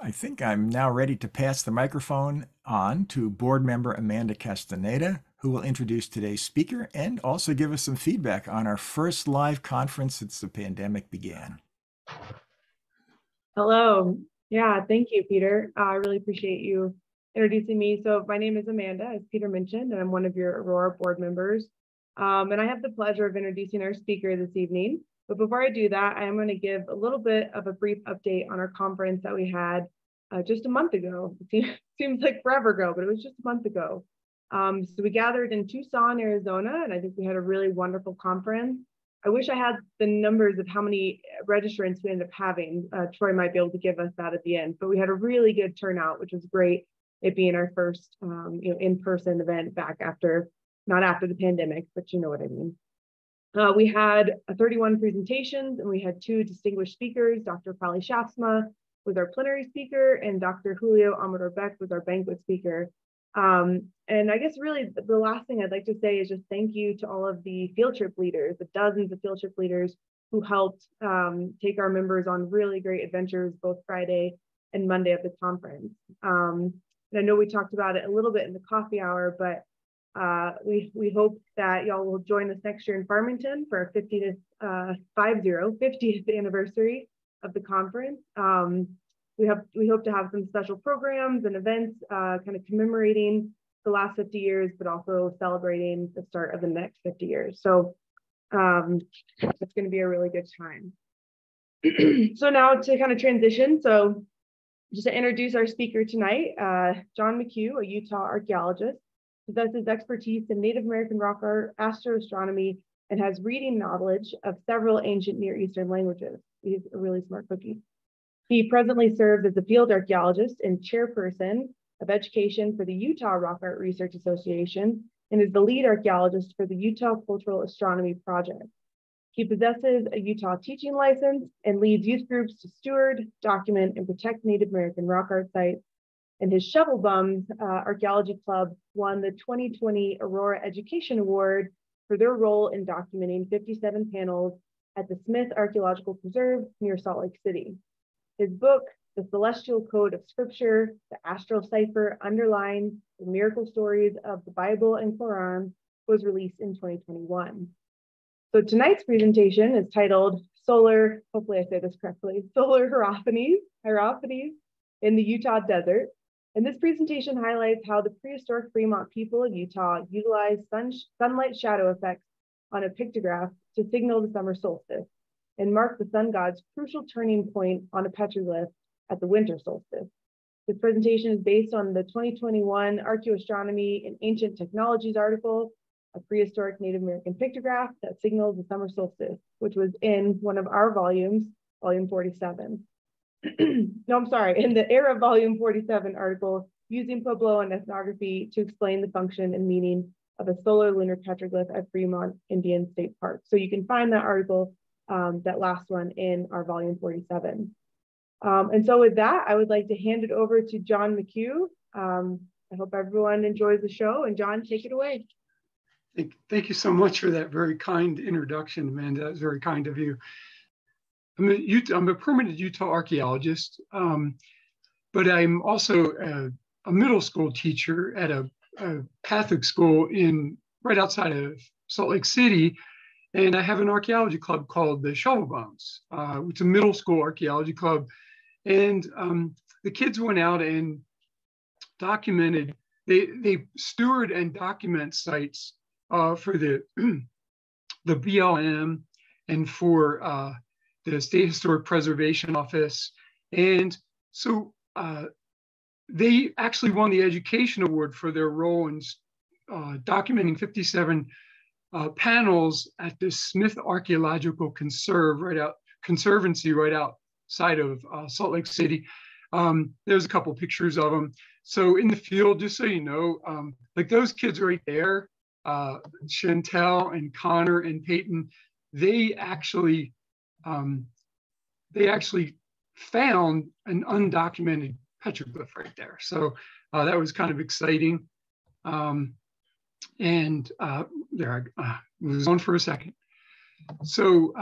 I think I'm now ready to pass the microphone on to board member Amanda Castaneda, who will introduce today's speaker and also give us some feedback on our first live conference since the pandemic began. Hello. Yeah, thank you, Peter. I really appreciate you introducing me. So my name is Amanda, as Peter mentioned, and I'm one of your ARARA board members. And I have the pleasure of introducing our speaker this evening. But before I do that, I am going to give a little bit of a brief update on our conference that we had just a month ago. It seems like forever ago, but it was just a month ago. So we gathered in Tucson, Arizona, and I think we had a really wonderful conference. I wish I had the numbers of how many registrants we ended up having. Troy might be able to give us that at the end, but we had a really good turnout, which was great. It being our first in-person event back after, not after the pandemic, but you know what I mean. We had 31 presentations and we had 2 distinguished speakers. Dr. Pali Shafsma was our plenary speaker and Dr. Julio Amador Beck was our banquet speaker. And I guess really the last thing I'd like to say is just thank you to all of the field trip leaders, the dozens of field trip leaders who helped take our members on really great adventures both Friday and Monday of the conference. And I know we talked about it a little bit in the coffee hour, but we hope that y'all will join us next year in Farmington for our 50th anniversary of the conference. We hope to have some special programs and events kind of commemorating the last 50 years, but also celebrating the start of the next 50 years. So it's going to be a really good time. So now to kind of transition. So just to introduce our speaker tonight, John McHugh, a Utah archaeologist, possesses expertise in Native American rock art, astroastronomy, and has reading knowledge of several ancient Near Eastern languages. He's a really smart cookie. He presently serves as a field archaeologist and chairperson of education for the Utah Rock Art Research Association and is the lead archaeologist for the Utah Cultural Astronomy Project. He possesses a Utah teaching license and leads youth groups to steward, document, and protect Native American rock art sites. And his Shovel Bums Archaeology Club won the 2020 Aurora Education Award for their role in documenting 57 panels at the Smith Archaeological Preserve near Salt Lake City. His book, The Celestial Code of Scripture, the Astral Cipher Underlying the Miracle Stories of the Bible and Quran, was released in 2021. So tonight's presentation is titled Solar, hopefully I say this correctly, Solar Hierophanies in the Utah Desert. And this presentation highlights how the prehistoric Fremont people of Utah utilized sunlight shadow effects on a pictograph to signal the summer solstice and mark the sun god's crucial turning point on a petroglyph at the winter solstice. This presentation is based on the 2021 Archaeoastronomy and Ancient Technologies article, a prehistoric Native American pictograph that signals the summer solstice, which was in one of our volumes, volume 47. No, I'm sorry, in the ERA volume 47 article, using Pueblo and ethnography to explain the function and meaning of a solar lunar petroglyph at Fremont Indian State Park. So you can find that article, that last one, in our volume 47. And so with that, I would like to hand it over to John McHugh. I hope everyone enjoys the show, and John, take it away. Thank you so much for that very kind introduction, Amanda. That was very kind of you. I'm a permanent Utah archaeologist, but I'm also a middle school teacher at a Catholic school right outside of Salt Lake City. And I have an archaeology club called the Shovel Bums, which is a middle school archaeology club. And the kids went out and documented, they steward and document sites for the BLM and for the State Historic Preservation Office. And so they actually won the education award for their role in documenting 57 panels at the Smith Archaeological Conservancy right outside of Salt Lake City. There's a couple pictures of them. So in the field, just so you know, like those kids right there, Chantel and Connor and Peyton, they actually found an undocumented petroglyph right there. So that was kind of exciting. And there I was on for a second. So,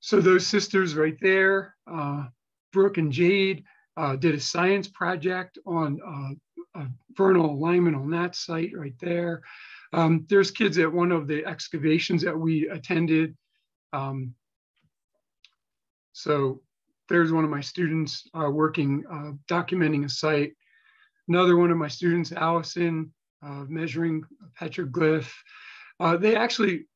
so those sisters right there, Brooke and Jade did a science project on vernal alignment on that site right there. There's kids at one of the excavations that we attended. So there's one of my students working, documenting a site. Another one of my students, Allison, measuring a petroglyph. They actually,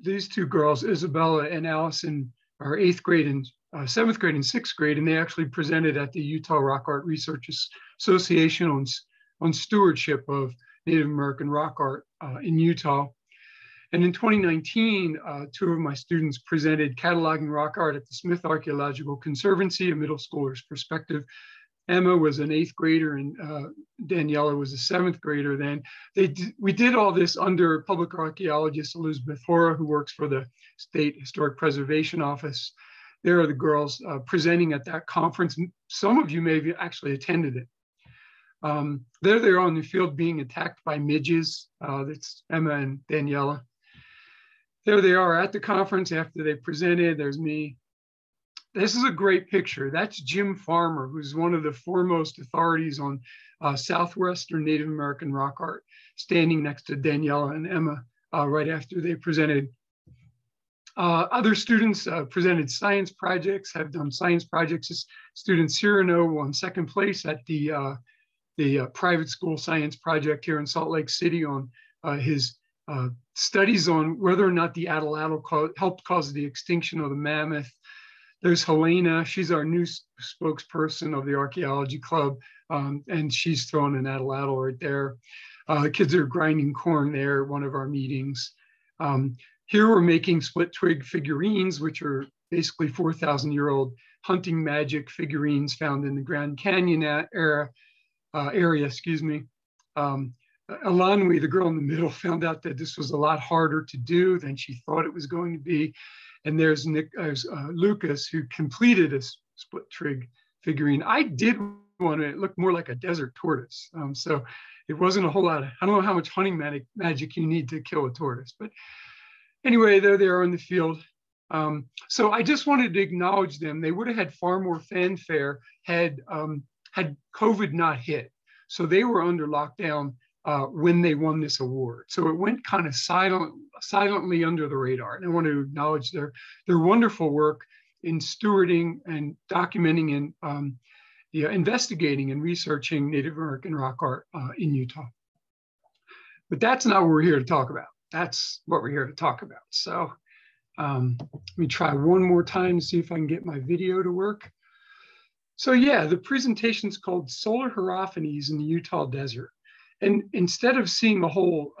these two girls, Isabella and Allison, are 8th grade and 7th grade and 6th grade, and they actually presented at the Utah Rock Art Research Association on stewardship of Native American rock art in Utah. And in 2019, 2 of my students presented cataloging rock art at the Smith Archaeological Conservancy, a middle schooler's perspective. Emma was an 8th grader and Daniela was a 7th grader then. We did all this under public archaeologist Elizabeth Hora, who works for the State Historic Preservation Office. There are the girls presenting at that conference. Some of you may have actually attended it. There they are on the field being attacked by midges. That's Emma and Daniela. There they are at the conference after they presented. There's me. This is a great picture. That's Jim Farmer, who's one of the foremost authorities on Southwestern Native American rock art, standing next to Daniela and Emma right after they presented. Other students presented science projects, have done science projects. This student Cyrano won 2nd place at the private school science project here in Salt Lake City on his studies on whether or not the atlatl helped cause the extinction of the mammoth. There's Helena, she's our new spokesperson of the archaeology club, and she's throwing an atlatl right there. The kids are grinding corn there at one of our meetings. Here we're making split twig figurines, which are basically 4,000-year-old hunting magic figurines found in the Grand Canyon area, excuse me. Alanwi, the girl in the middle, found out that this was a lot harder to do than she thought it was going to be. And there's Lucas, who completed a split twig figurine. I did one, it looked more like a desert tortoise. So it wasn't a whole lot of, I don't know how much hunting magic you need to kill a tortoise, but anyway, there they are in the field. So I just wanted to acknowledge them. They would have had far more fanfare had COVID not hit. So they were under lockdown when they won this award. So it went kind of silently under the radar. And I want to acknowledge their wonderful work in stewarding and documenting and investigating and researching Native American rock art in Utah. But that's not what we're here to talk about. That's what we're here to talk about. So let me try one more time to see if I can get my video to work. So yeah, the presentation's called Solar Hierophanies in the Utah Desert. And instead of seeing a whole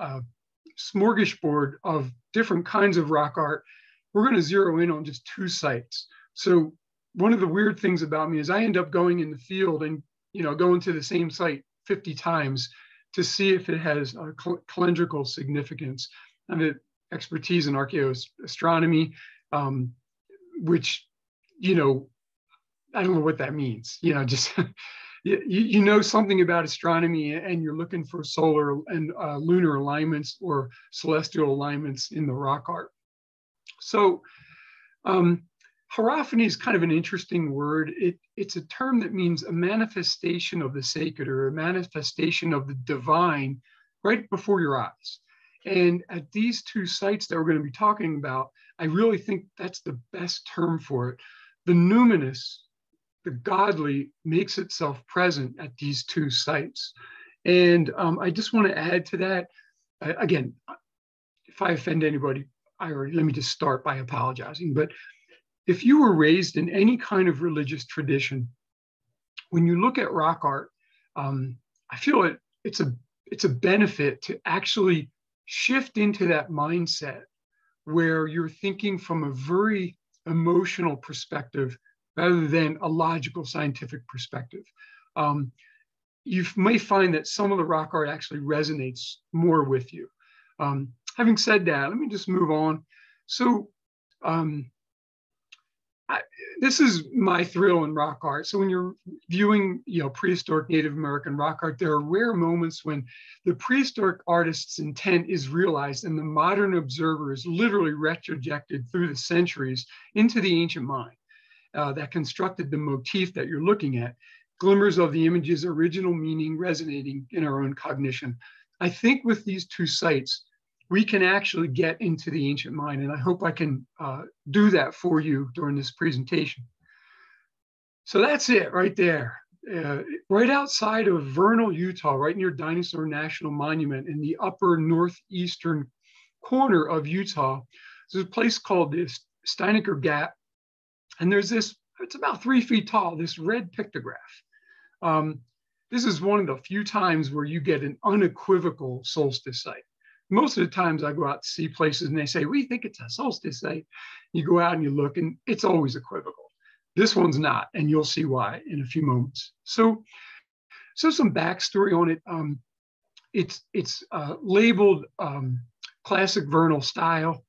smorgasbord of different kinds of rock art, we're going to zero in on just 2 sites. So one of the weird things about me is I end up going in the field and going to the same site 50 times to see if it has a calendrical significance. I have expertise in archaeoastronomy, which, I don't know what that means. Just you know something about astronomy and you're looking for solar and lunar alignments or celestial alignments in the rock art. So hierophany is kind of an interesting word. It's a term that means a manifestation of the sacred or a manifestation of the divine right before your eyes. And at these 2 sites that we're going to be talking about, I really think that's the best term for it. The numinous, the godly, makes itself present at these 2 sites. And I just want to add to that, again, if I offend anybody, let me just start by apologizing. But if you were raised in any kind of religious tradition, when you look at rock art, I feel it's a benefit to actually shift into that mindset where you're thinking from a very emotional perspective rather than a logical scientific perspective. You may find that some of the rock art actually resonates more with you. Having said that, let me just move on. So this is my thrill in rock art. So when you're viewing, prehistoric Native American rock art, there are rare moments when the prehistoric artist's intent is realized and the modern observer is literally retrojected through the centuries into the ancient mind. that constructed the motif that you're looking at. Glimmers of the image's original meaning resonating in our own cognition. I think with these two sites, we can actually get into the ancient mind, and I hope I can do that for you during this presentation. So that's it right there. Right outside of Vernal, Utah, right near Dinosaur National Monument in the upper northeastern corner of Utah, there's a place called this Steinecker Gap. And there's this, it's about 3 feet tall, this red pictograph. This is one of the few times where you get an unequivocal solstice site. Most of the times I go out to see places and they say, we think it's a solstice site. You go out and you look and it's always equivocal. This one's not, and you'll see why in a few moments. So some backstory on it. It's labeled classic vernal style.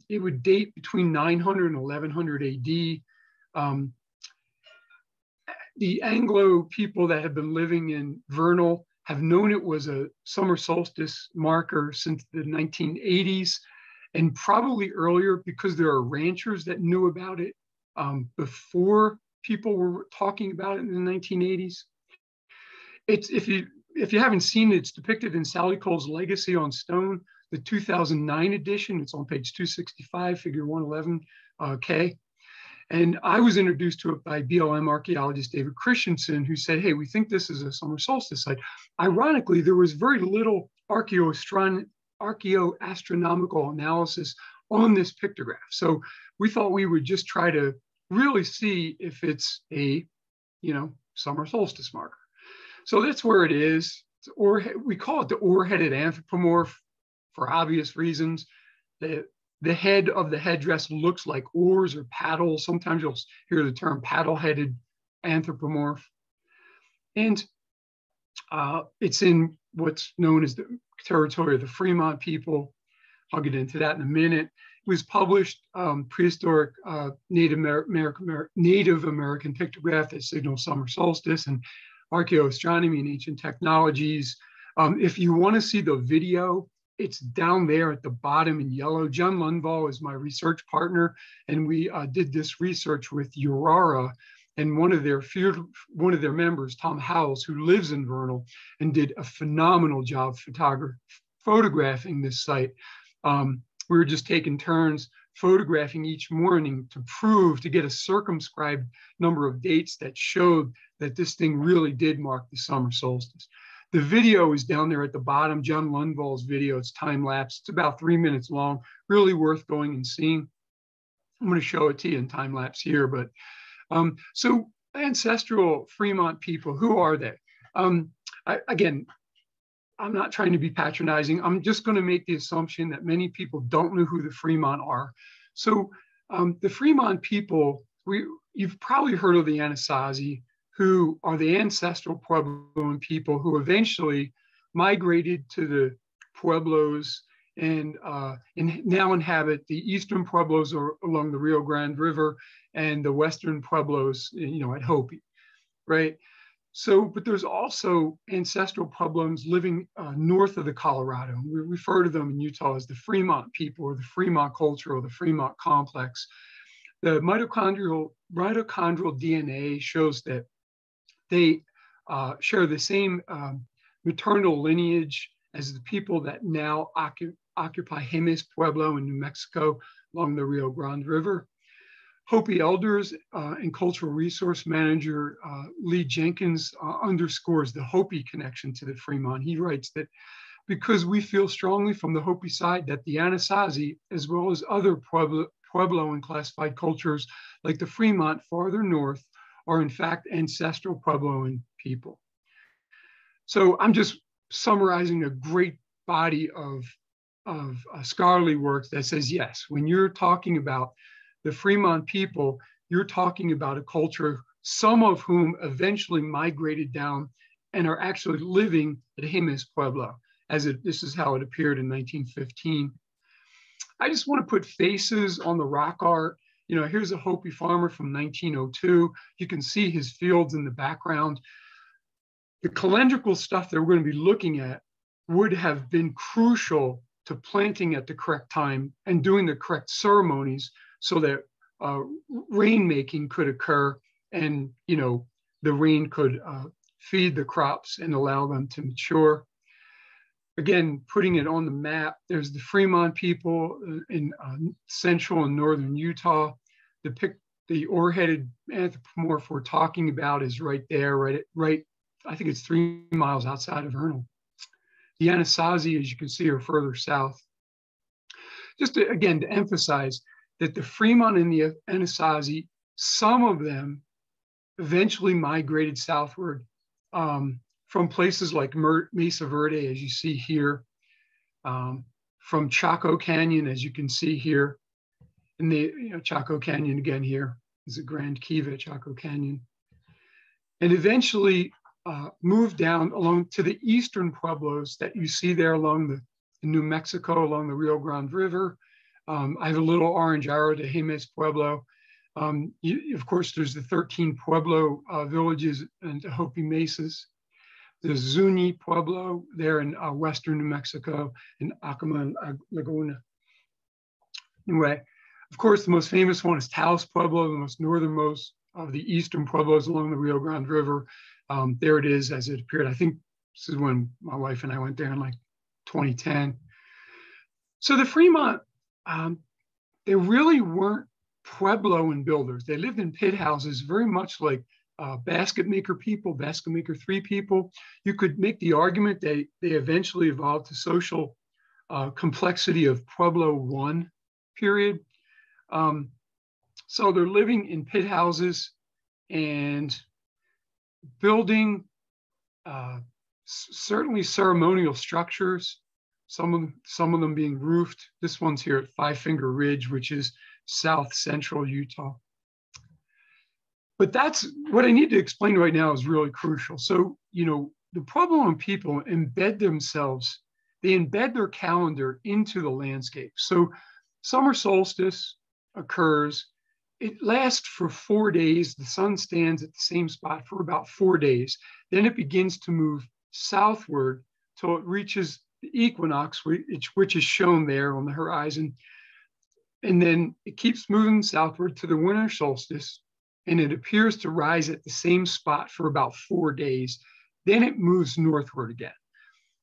It would date between 900 and 1100 AD. The Anglo people that have been living in vernal have known it was a summer solstice marker since the 1980s, and probably earlier because there are ranchers that knew about it before people were talking about it in the 1980s. It's, if you haven't seen it, it's depicted in Sally Cole's Legacy on Stone, the 2009 edition. It's on page 265, figure 111K. And I was introduced to it by BLM archaeologist David Christensen, who said, hey, we think this is a summer solstice site. Ironically, there was very little archaeoastronomical analysis on this pictograph. So we thought we would just try to really see if it's a, summer solstice marker. So that's where it is. We call it the oar-headed anthropomorph for obvious reasons. The head of the headdress looks like oars or paddles. Sometimes you'll hear the term paddle-headed anthropomorph. And it's in what's known as the territory of the Fremont people. I'll get into that in a minute. It was published prehistoric Native American pictograph that signals summer solstice and archaeoastronomy and ancient technologies. If you want to see the video, it's down there at the bottom in yellow. John Lundvall is my research partner, and we did this research with ARARA, and one of their members, Tom Howells, who lives in Vernal, and did a phenomenal job photographing this site. We were just taking turns photographing each morning to get a circumscribed number of dates that showed that this thing really did mark the summer solstice. The video is down there at the bottom, John Lundvall's video. It's time-lapse. It's about 3 minutes long, really worth going and seeing. I'm going to show it to you in time-lapse here. But so ancestral Fremont people, who are they? Again, I'm not trying to be patronizing. I'm just going to make the assumption that many people don't know who the Fremont are. So the Fremont people, you've probably heard of the Anasazi, who are the ancestral Puebloan people who eventually migrated to the Pueblos and now inhabit the eastern Pueblos along the Rio Grande River and the western Pueblos, at Hopi, right? So, but there's also ancestral Puebloans living north of the Colorado. We refer to them in Utah as the Fremont people or the Fremont culture or the Fremont complex. The mitochondrial DNA shows that they share the same maternal lineage as the people that now occupy Jemez Pueblo in New Mexico along the Rio Grande River. Hopi elders and cultural resource manager Lee Jenkins underscores the Hopi connection to the Fremont. He writes that because we feel strongly from the Hopi side that the Anasazi, as well as other Pueblo and classified cultures like the Fremont farther north, are in fact ancestral Puebloan people. So I'm just summarizing a great body of scholarly work that says, yes, when you're talking about the Fremont people, you're talking about a culture, some of whom eventually migrated down and are actually living at Jemez Pueblo, this is how it appeared in 1915. I just want to put faces on the rock art. Here's a Hopi farmer from 1902. You can see his fields in the background. The calendrical stuff that we're going to be looking at would have been crucial to planting at the correct time and doing the correct ceremonies so that rainmaking could occur, and the rain could feed the crops and allow them to mature. Again, putting it on the map, there's the Fremont people in central and northern Utah. The oar-headed anthropomorph we're talking about is right there, right. I think it's 3 miles outside of Vernal. The Anasazi, as you can see, are further south. Just again, to emphasize that the Fremont and the Anasazi, some of them eventually migrated southward from places like Mesa Verde, as you see here, from Chaco Canyon, as you can see here. And the Chaco Canyon again here is a Grand Kiva, Chaco Canyon. And eventually moved down along to the eastern pueblos that you see there along the New Mexico, along the Rio Grande River. I have a little orange arrow to Jemez Pueblo. Of course, there's the 13 Pueblo villages and Hopi Mesas. There's Zuni Pueblo there in western New Mexico and Acoma Laguna. Anyway, of course, the most famous one is Taos Pueblo, the most northernmost of the eastern Pueblos along the Rio Grande River. There it is as it appeared. I think this is when my wife and I went there in like 2010. So the Fremont, they really weren't Pueblo and builders. They lived in pit houses, very much like basket maker people, basket maker 3 people. You could make the argument they eventually evolved to social complexity of Pueblo 1 period. So they're living in pit houses and building certainly ceremonial structures, some of them being roofed. This one's here at Five Finger Ridge, which is south central Utah. But that's what I need to explain right now is really crucial. So, the Puebloan people embed themselves, they embed their calendar into the landscape. So summer solstice occurs. It lasts for 4 days. The sun stands at the same spot for about 4 days. Then it begins to move southward till it reaches the equinox, which is shown there on the horizon. And then it keeps moving southward to the winter solstice, and it appears to rise at the same spot for about 4 days. Then it moves northward again.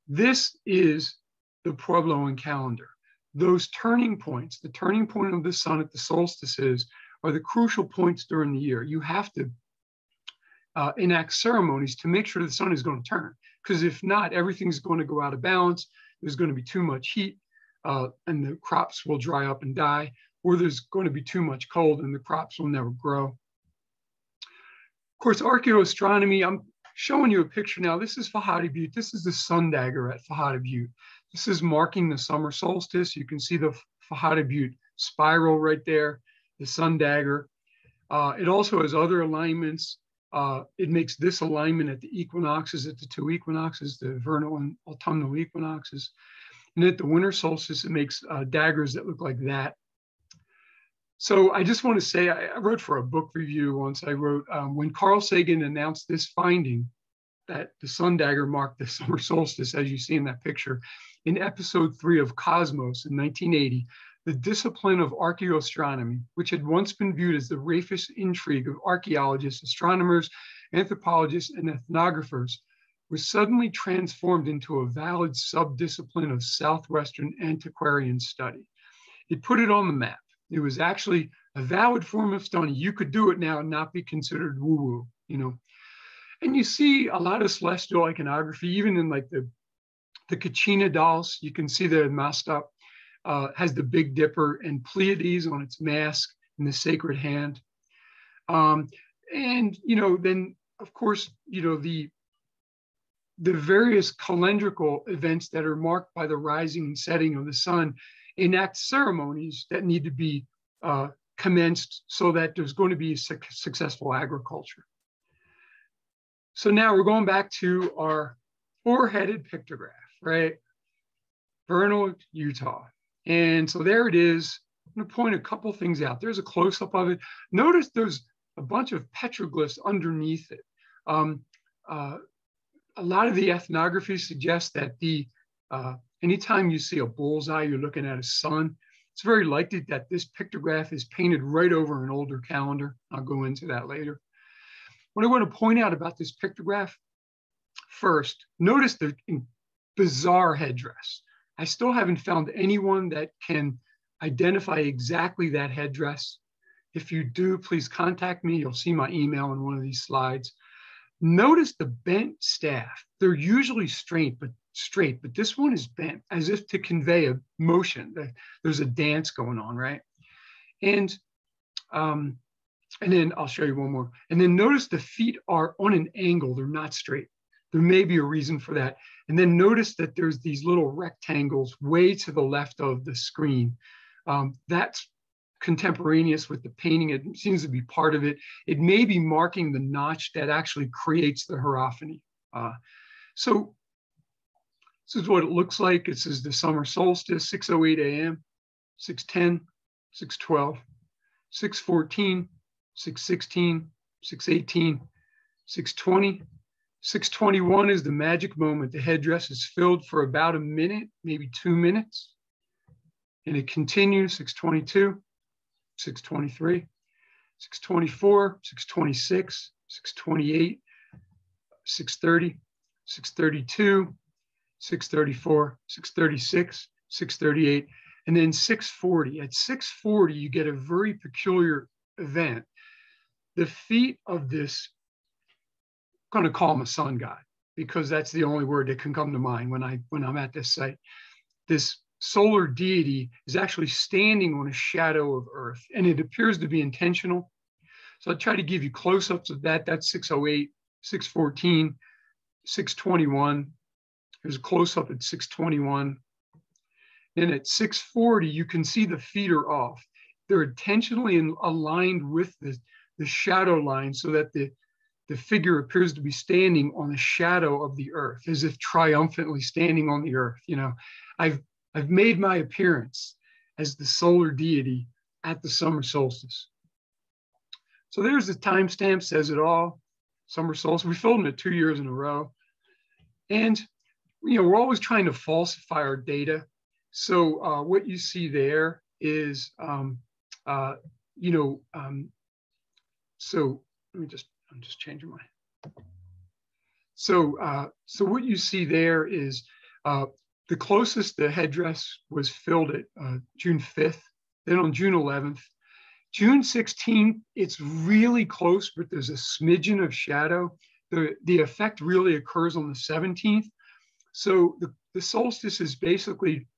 This is the Puebloan calendar. Those turning points, the turning point of the sun at the solstices, are the crucial points during the year. You have to enact ceremonies to make sure the sun is going to turn, because if not, everything's going to go out of balance. There's going to be too much heat and the crops will dry up and die, or there's going to be too much cold and the crops will never grow. Of course, archaeoastronomy, I'm showing you a picture now. This is Fajada Butte. This is the sun dagger at Fajada Butte. This is marking the summer solstice. You can see the Fajada Butte spiral right there, the sun dagger. It also has other alignments. It makes this alignment at the equinoxes, at the 2 equinoxes, the vernal and autumnal equinoxes. And at the winter solstice, it makes daggers that look like that. So I just want to say, I wrote for a book review once. I wrote, when Carl Sagan announced this finding, that the sun dagger marked the summer solstice, as you see in that picture, in episode 3 of Cosmos in 1980, the discipline of archaeoastronomy, which had once been viewed as the rafest intrigue of archaeologists, astronomers, anthropologists, and ethnographers, was suddenly transformed into a valid subdiscipline of Southwestern antiquarian study. It put it on the map. It was actually a valid form of study. You could do it now and not be considered woo-woo, And you see a lot of celestial iconography, even in like the Kachina dolls. You can see the Mastap has the Big Dipper and Pleiades on its mask and the sacred hand. Then of course, the various calendrical events that are marked by the rising and setting of the sun enact ceremonies that need to be commenced so that there's going to be successful agriculture. So now we're going back to our 4-headed pictograph, right? Vernal, Utah. And so there it is. I'm going to point a couple things out. There's a close-up of it. Notice there's a bunch of petroglyphs underneath it. A lot of the ethnography suggests that anytime you see a bullseye, you're looking at a sun. It's very likely that this pictograph is painted right over an older calendar. I'll go into that later. What I want to point out about this pictograph, first, notice the bizarre headdress. I still haven't found anyone that can identify exactly that headdress. If you do, please contact me. You'll see my email in one of these slides. Notice the bent staff. They're usually straight, but this one is bent as if to convey a motion. There's a dance going on, right? And then I'll show you one more. And then notice the feet are on an angle. They're not straight. There may be a reason for that. And then notice that there's these little rectangles way to the left of the screen. That's contemporaneous with the painting. It seems to be part of it. It may be marking the notch that actually creates the hierophany. So this is what it looks like. It says the summer solstice, 6:08 a.m., 6:10, 6:12, 6:14, 6:16, 6:18, 6:20. 6:21 is the magic moment. The headdress is filled for about a minute, maybe 2 minutes. And it continues, 6:22, 6:23, 6:24, 6:26, 6:28, 6:30, 6:32, 6:34, 6:36, 6:38, and then 6:40. At 6:40, you get a very peculiar event. The feet of this, I'm going to call him a sun god, because that's the only word that can come to mind when I'm at this site. This solar deity is actually standing on a shadow of Earth, and it appears to be intentional. So I'll try to give you close-ups of that. That's 6:08, 6:14, 6:21. There's a close-up at 6:21. Then at 6:40, you can see the feet are off. They're intentionally aligned with the shadow line so that the figure appears to be standing on the shadow of the Earth, as if triumphantly standing on the Earth. You know, I've made my appearance as the solar deity at the summer solstice. So there's the timestamp, says it all. Summer solstice. We filmed it 2 years in a row. And, you know, we're always trying to falsify our data. So what you see there is, so let me just, I'm just changing my. So what you see there is the closest the headdress was filled at June 5th, then on June 11th. June 16th, it's really close, but there's a smidgen of shadow. The effect really occurs on the 17th. So the solstice is basically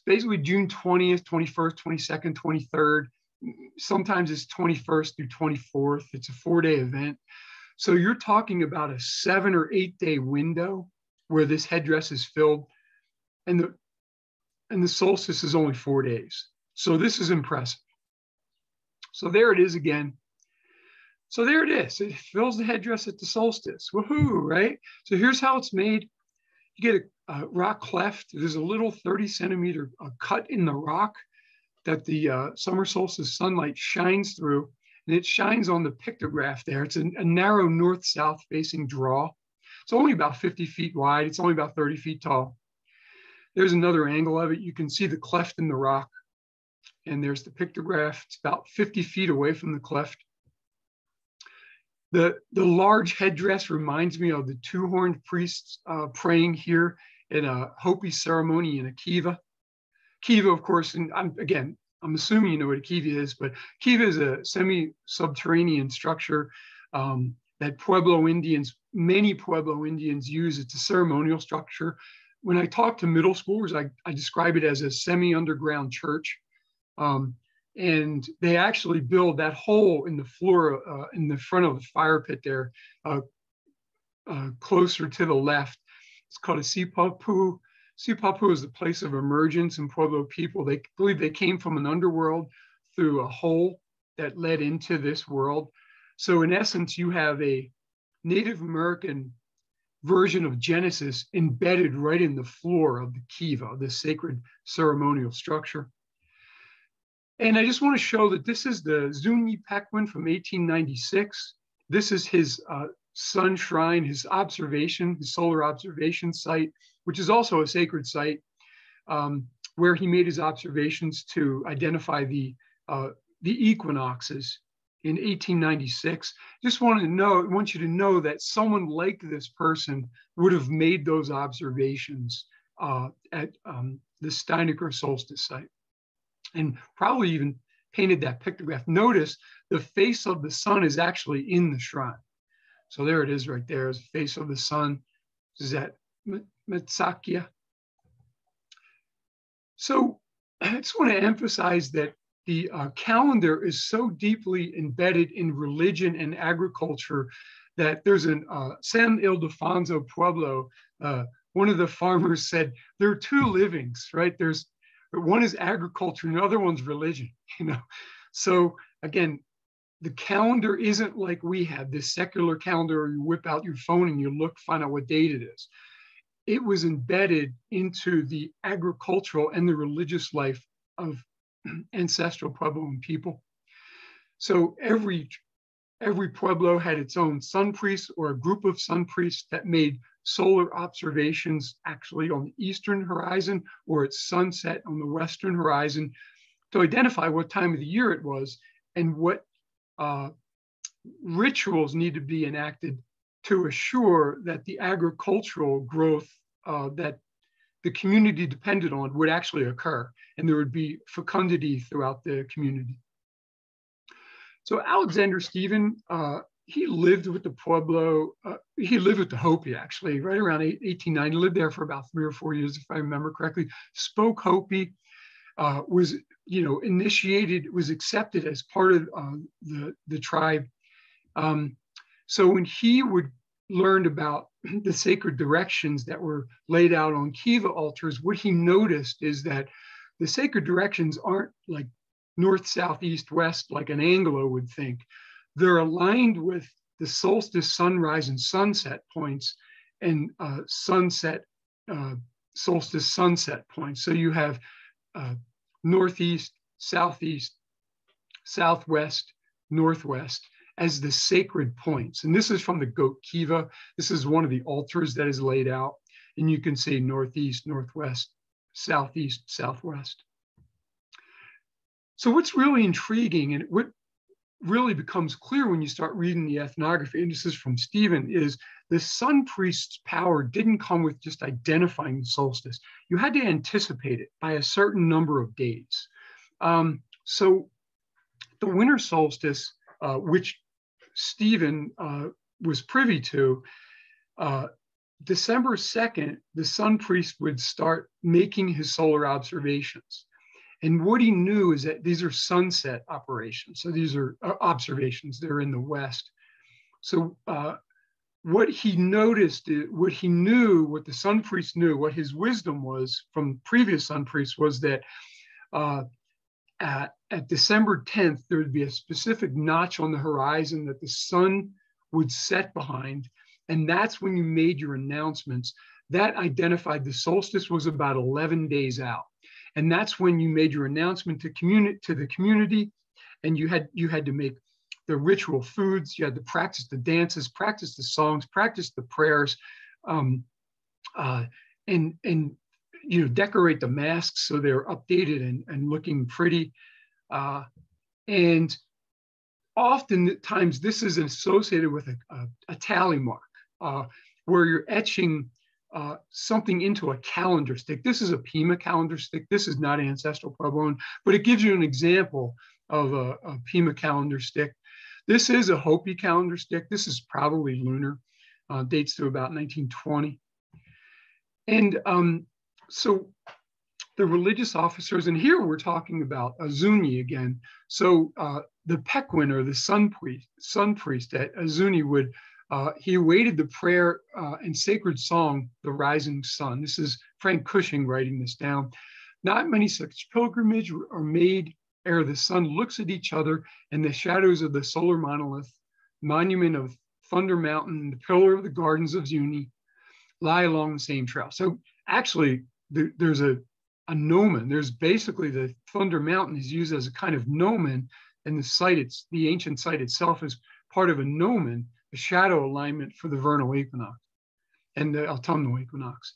June 20th, 21st, 22nd, 23rd. Sometimes it's 21st through 24th. It's a 4-day event. So you're talking about a 7 or 8 day window where this headdress is filled, and the solstice is only 4 days. So this is impressive. So there it is again. So there it is. It fills the headdress at the solstice. Woohoo, right? So here's how it's made. You get a rock cleft. There's a little 30-centimeter cut in the rock that the summer solstice sunlight shines through, and it shines on the pictograph there. It's a narrow north-south facing draw. It's only about 50 feet wide. It's only about 30 feet tall. There's another angle of it. You can see the cleft in the rock, and there's the pictograph. It's about 50 feet away from the cleft. The large headdress reminds me of the two-horned priests praying here in a Hopi ceremony in a kiva. Kiva, of course, and I'm assuming you know what a kiva is, but kiva is a semi-subterranean structure that many Pueblo Indians use. It's a ceremonial structure. When I talk to middle schoolers, I describe it as a semi-underground church. And they actually build that hole in the floor in the front of the fire pit there, closer to the left. It's called a sipapu. Sipapu is the place of emergence in Pueblo people. They believe they came from an underworld through a hole that led into this world. So in essence, you have a Native American version of Genesis embedded right in the floor of the kiva, the sacred ceremonial structure. And I just want to show that this is the Zuni Pequin from 1896. This is his sun shrine, his solar observation site, which is also a sacred site. where he made his observations to identify the equinoxes in 1896. Just want you to know that someone like this person would have made those observations at the Steinecker solstice site, and probably even painted that pictograph. Notice the face of the sun is actually in the shrine. So there it is right there, is the face of the sun. This is at Metsakia. So I just want to emphasize that the calendar is so deeply embedded in religion and agriculture that there's an San Ildefonso Pueblo, one of the farmers said, there are two livings, right? One is agriculture and the other one's religion, you know? So again, the calendar isn't like we have this secular calendar where you whip out your phone and you look, find out what date it is. It was embedded into the agricultural and the religious life of ancestral Puebloan people. So every Pueblo had its own sun priest or a group of sun priests that made solar observations actually on the eastern horizon or at sunset on the western horizon to identify what time of the year it was and what rituals need to be enacted to assure that the agricultural growth that the community depended on would actually occur, and there would be fecundity throughout the community. So Alexander Stephen, he lived with the Pueblo, he lived with the Hopi actually, right around 1890, lived there for about 3 or 4 years, if I remember correctly, spoke Hopi, was, initiated, was accepted as part of the tribe. So when he learned about the sacred directions that were laid out on Kiva altars, what he noticed is that the sacred directions aren't like north, south, east, west, like an Anglo would think. They're aligned with the solstice, sunrise, and sunset points, and solstice, sunset points. So you have northeast, southeast, southwest, northwest as the sacred points. And this is from the Goat Kiva. This is one of the altars that is laid out. And you can see northeast, northwest, southeast, southwest. So what's really intriguing and what really becomes clear when you start reading the ethnography, and this is from Stephen, is the sun priest's power didn't come with just identifying the solstice. You had to anticipate it by a certain number of days. So the winter solstice, which Stephen was privy to, December 2nd, the sun priest would start making his solar observations. And what he knew is that these are sunset operations. So these are observations, they're in the west. So what he noticed, what he knew, what the sun priest knew, what his wisdom was from previous sun priests was that at December 10th, there would be a specific notch on the horizon that the sun would set behind. And that's when you made your announcements. That identified the solstice was about 11 days out. And that's when you made your announcement to the community, and you had to make the ritual foods, you had to practice the dances, practice the songs, practice the prayers, and decorate the masks so they're updated and looking pretty. And oftentimes this is associated with a tally mark, where you're etching something into a calendar stick. This is a Pima calendar stick. This is not ancestral Puebloan, but it gives you an example of a Pima calendar stick. This is a Hopi calendar stick. This is probably lunar, dates to about 1920. And so the religious officers, and here we're talking about Azuni again. So the Pequin, or the sun priest at Azuni would, he awaited the prayer and sacred song, The Rising Sun. This is Frank Cushing writing this down. Not many such pilgrimage are made ere the sun looks at each other and the shadows of the solar monolith, monument of Thunder Mountain, and the pillar of the gardens of Zuni lie along the same trail. So actually, there's a gnomon. There's basically the Thunder Mountain is used as a kind of gnomon, and the ancient site itself is part of a gnomon, a shadow alignment for the vernal equinox and the autumnal equinox.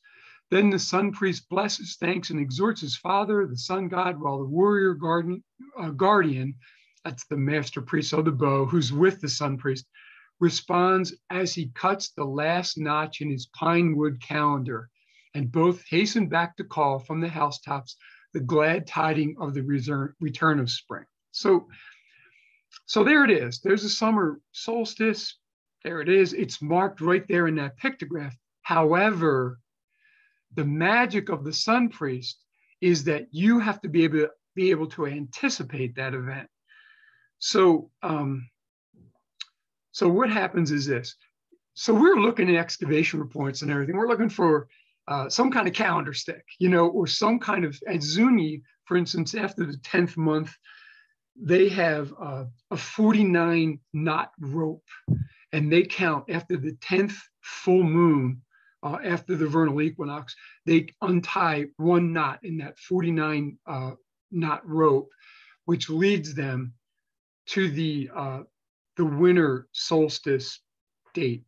Then the sun priest blesses, thanks, and exhorts his father, the sun god, while the warrior guardian, that's the master priest of the bow, who's with the sun priest, responds as he cuts the last notch in his pine wood calendar, and both hasten back to call from the housetops the glad tiding of the return of spring. So there it is. There's a summer solstice. There it is. It's marked right there in that pictograph. However, the magic of the sun priest is that you have to be able to anticipate that event. So what happens is this. So we're looking at excavation reports and everything. We're looking for some kind of calendar stick, or some kind of, at Zuni, for instance, after the 10th month, they have a 49 knot rope, and they count after the 10th full moon, after the vernal equinox, they untie one knot in that 49 knot rope, which leads them to the winter solstice date,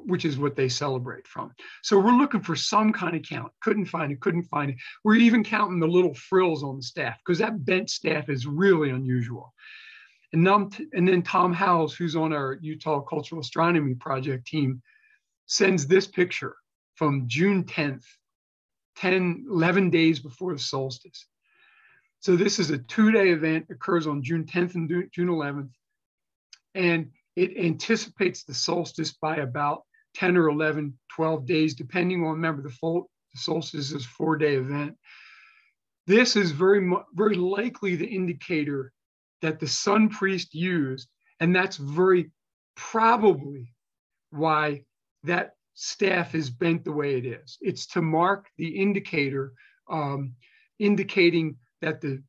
which is what they celebrate from. So we're looking for some kind of count. Couldn't find it. We're even counting the little frills on the staff, because that bent staff is really unusual. And then Tom Howells, who's on our Utah Cultural Astronomy Project team, sends this picture from June 10th, 11 days before the solstice. So this is a 2-day event, occurs on June 10th and June 11th. And it anticipates the solstice by about 10 or 11, 12 days, depending on, remember, the solstice is a 4-day event. This is very likely the indicator that the sun priest used, and that's very probably why that staff is bent the way it is. It's to mark the indicator, indicating that the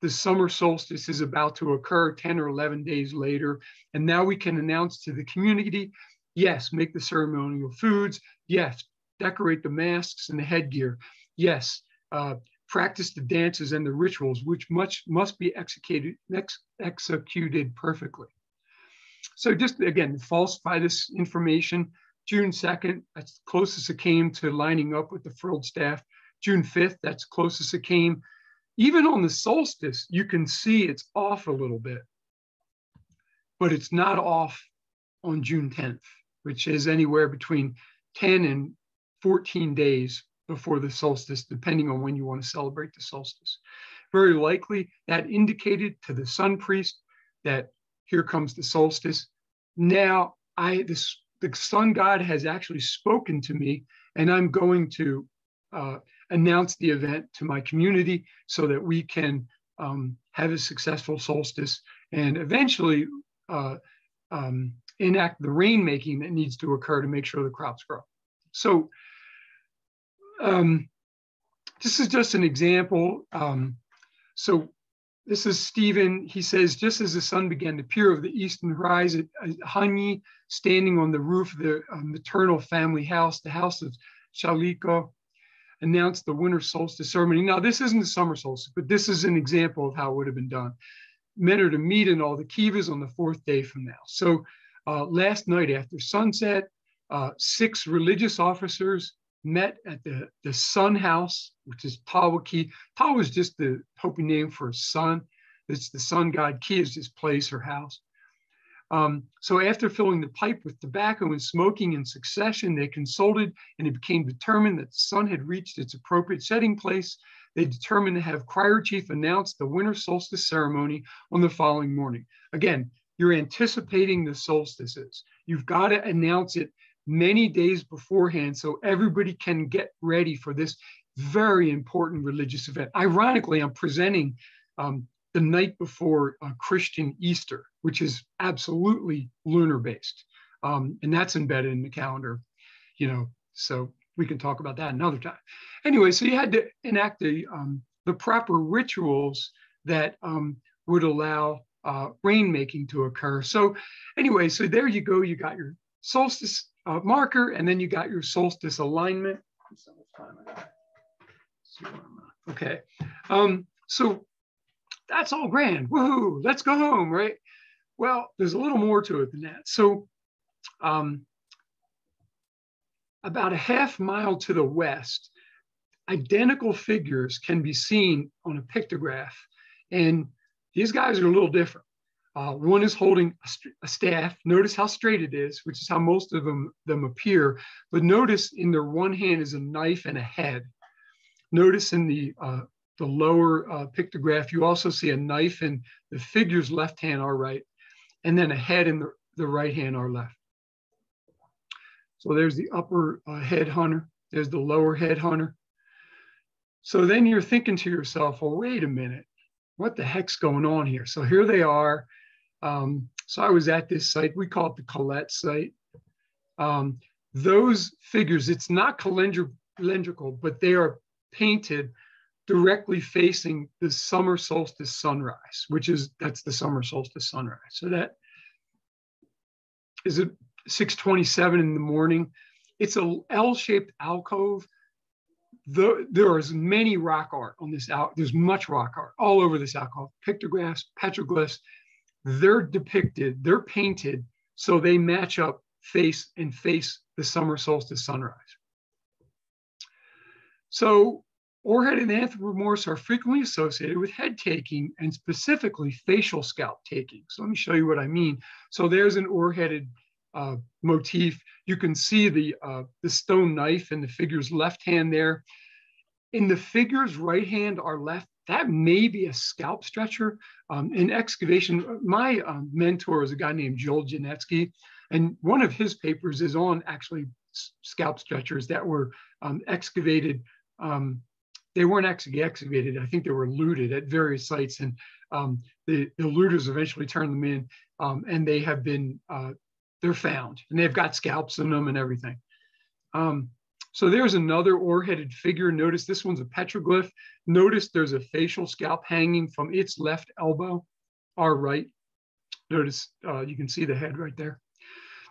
summer solstice is about to occur 10 or 11 days later. And now we can announce to the community, yes, make the ceremonial foods. Yes, decorate the masks and the headgear. Yes, practice the dances and the rituals, which must be executed perfectly. So just, again, falsify this information. June 2nd, that's closest it came to lining up with the frilled staff. June 5th, that's closest it came. Even on the solstice, you can see it's off a little bit, but it's not off on June 10th, which is anywhere between 10 and 14 days before the solstice, depending on when you want to celebrate the solstice. Very likely that indicated to the sun priest that here comes the solstice. Now, the sun god has actually spoken to me, and I'm going to announce the event to my community so that we can have a successful solstice and eventually enact the rainmaking that needs to occur to make sure the crops grow. So this is just an example. So this is Stephen. He says, just as the sun began to peer over the eastern horizon, Hanyi, standing on the roof of the maternal family house, the house of Shaliko, announced the winter solstice ceremony. Now, this isn't the summer solstice, but this is an example of how it would have been done. Men are to meet in all the kivas on the 4th day from now. So last night after sunset, 6 religious officers met at the sun house, which is Tawaki. Tawa is just the Hopi name for sun. It's the sun god. Ki is his place or house. So after filling the pipe with tobacco and smoking in succession, they consulted, and it became determined that the sun had reached its appropriate setting place. They determined to have Crier Chief announce the winter solstice ceremony on the following morning. Again, you're anticipating the solstices. You've got to announce it many days beforehand so everybody can get ready for this very important religious event. Ironically, I'm presenting the night before Christian Easter, which is absolutely lunar based. And that's embedded in the calendar, so we can talk about that another time. Anyway, so you had to enact the proper rituals that would allow rainmaking to occur. So anyway, so there you go. You got your solstice marker, and then you got your solstice alignment. Okay, so that's all grand. Woohoo, let's go home, right? Well, there's a little more to it than that. So about a half mile to the west, identical figures can be seen on a pictograph. And these guys are a little different. One is holding a staff. Notice how straight it is, which is how most of them appear. But notice in their one hand is a knife and a head. Notice in the lower pictograph, you also see a knife in the figure's left hand or right, and then a head in the right hand or left. So there's the upper head hunter. There's the lower head hunter. So then you're thinking to yourself, well, wait a minute, what the heck's going on here? So here they are. So I was at this site, we call it the Colette site. Those figures, it's not calendrical, but they are painted directly facing the summer solstice sunrise, that's the summer solstice sunrise. So that is at 6:27 in the morning. It's a L-shaped alcove. There is many rock art on this there's much rock art all over this alcove. Pictographs, petroglyphs, they're depicted, they're painted so they match up face the summer solstice sunrise. So oar-headed anthropomorphs are frequently associated with head taking and specifically facial scalp taking. So let me show you what I mean. So there's an oar-headed motif. You can see the stone knife in the figure's left hand there. In the figure's right hand or left, that may be a scalp stretcher. In excavation, my mentor is a guy named Joel Janetsky, and one of his papers is on actually scalp stretchers that were excavated. They weren't actually excavated. I think they were looted at various sites, and the looters eventually turned them in, and they have been they're found, and they've got scalps in them and everything. So there's another oar-headed figure. Notice this one's a petroglyph. Notice there's a facial scalp hanging from its left elbow, or right. Notice you can see the head right there.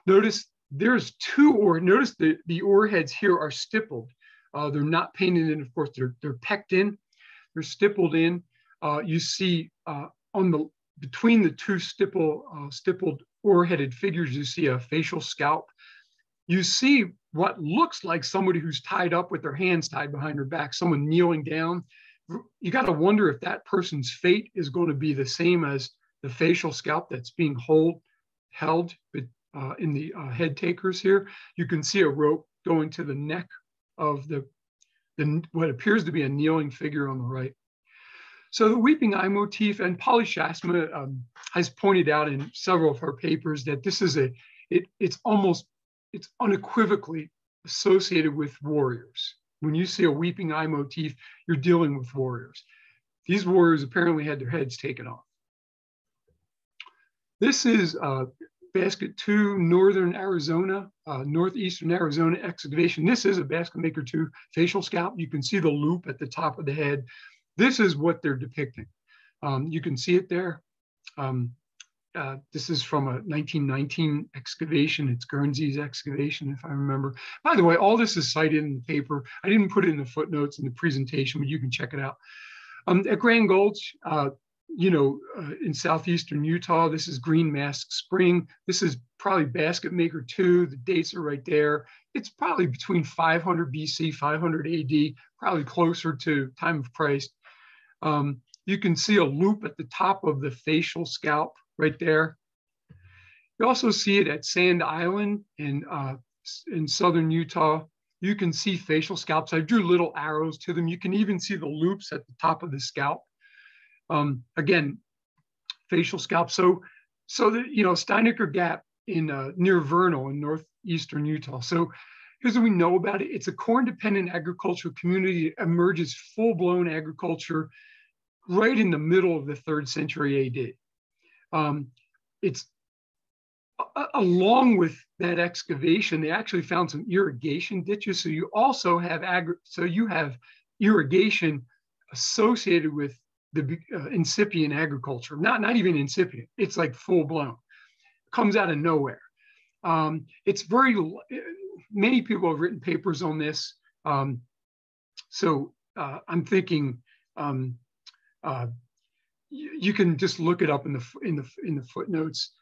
Notice there's notice the oar heads here are stippled. They're not painted in, of course, they're pecked in, they're stippled in. You see between the two stippled oar-headed figures, you see a facial scalp. You see what looks like somebody who's tied up with their hands tied behind their back, someone kneeling down. You got to wonder if that person's fate is going to be the same as the facial scalp that's being held in the head takers here. You can see a rope going to the neck of what appears to be a kneeling figure on the right. So the weeping eye motif, and Polly Shasma has pointed out in several of her papers that this is it's unequivocally associated with warriors. When you see a weeping eye motif, you're dealing with warriors. These warriors apparently had their heads taken off. This is Basket 2, Northern Arizona, Northeastern Arizona excavation. This is a Basket Maker 2 facial scalp. You can see the loop at the top of the head. This is what they're depicting. You can see it there. This is from a 1919 excavation. It's Guernsey's excavation, if I remember. By the way, all this is cited in the paper. I didn't put it in the footnotes in the presentation, but you can check it out. At Grand Gulch, in southeastern Utah, this is Green Mask Spring. This is probably Basket Maker 2. The dates are right there. It's probably between 500 BC, 500 AD, probably closer to time of Christ. You can see a loop at the top of the facial scalp right there. You also see it at Sand Island in southern Utah. You can see facial scalps. I drew little arrows to them. You can even see the loops at the top of the scalp. Again, facial scalp. So the Steinecker Gap in near Vernal in northeastern Utah. So here's what we know about it. It's a corn-dependent agricultural community. It emerges full-blown agriculture right in the middle of the 3rd century AD. It's along with that excavation, they actually found some irrigation ditches. So you also have irrigation associated with the incipient agriculture. Not even incipient. It's like full blown. It comes out of nowhere. It's many people have written papers on this. So I'm thinking. You can just look it up in the footnotes,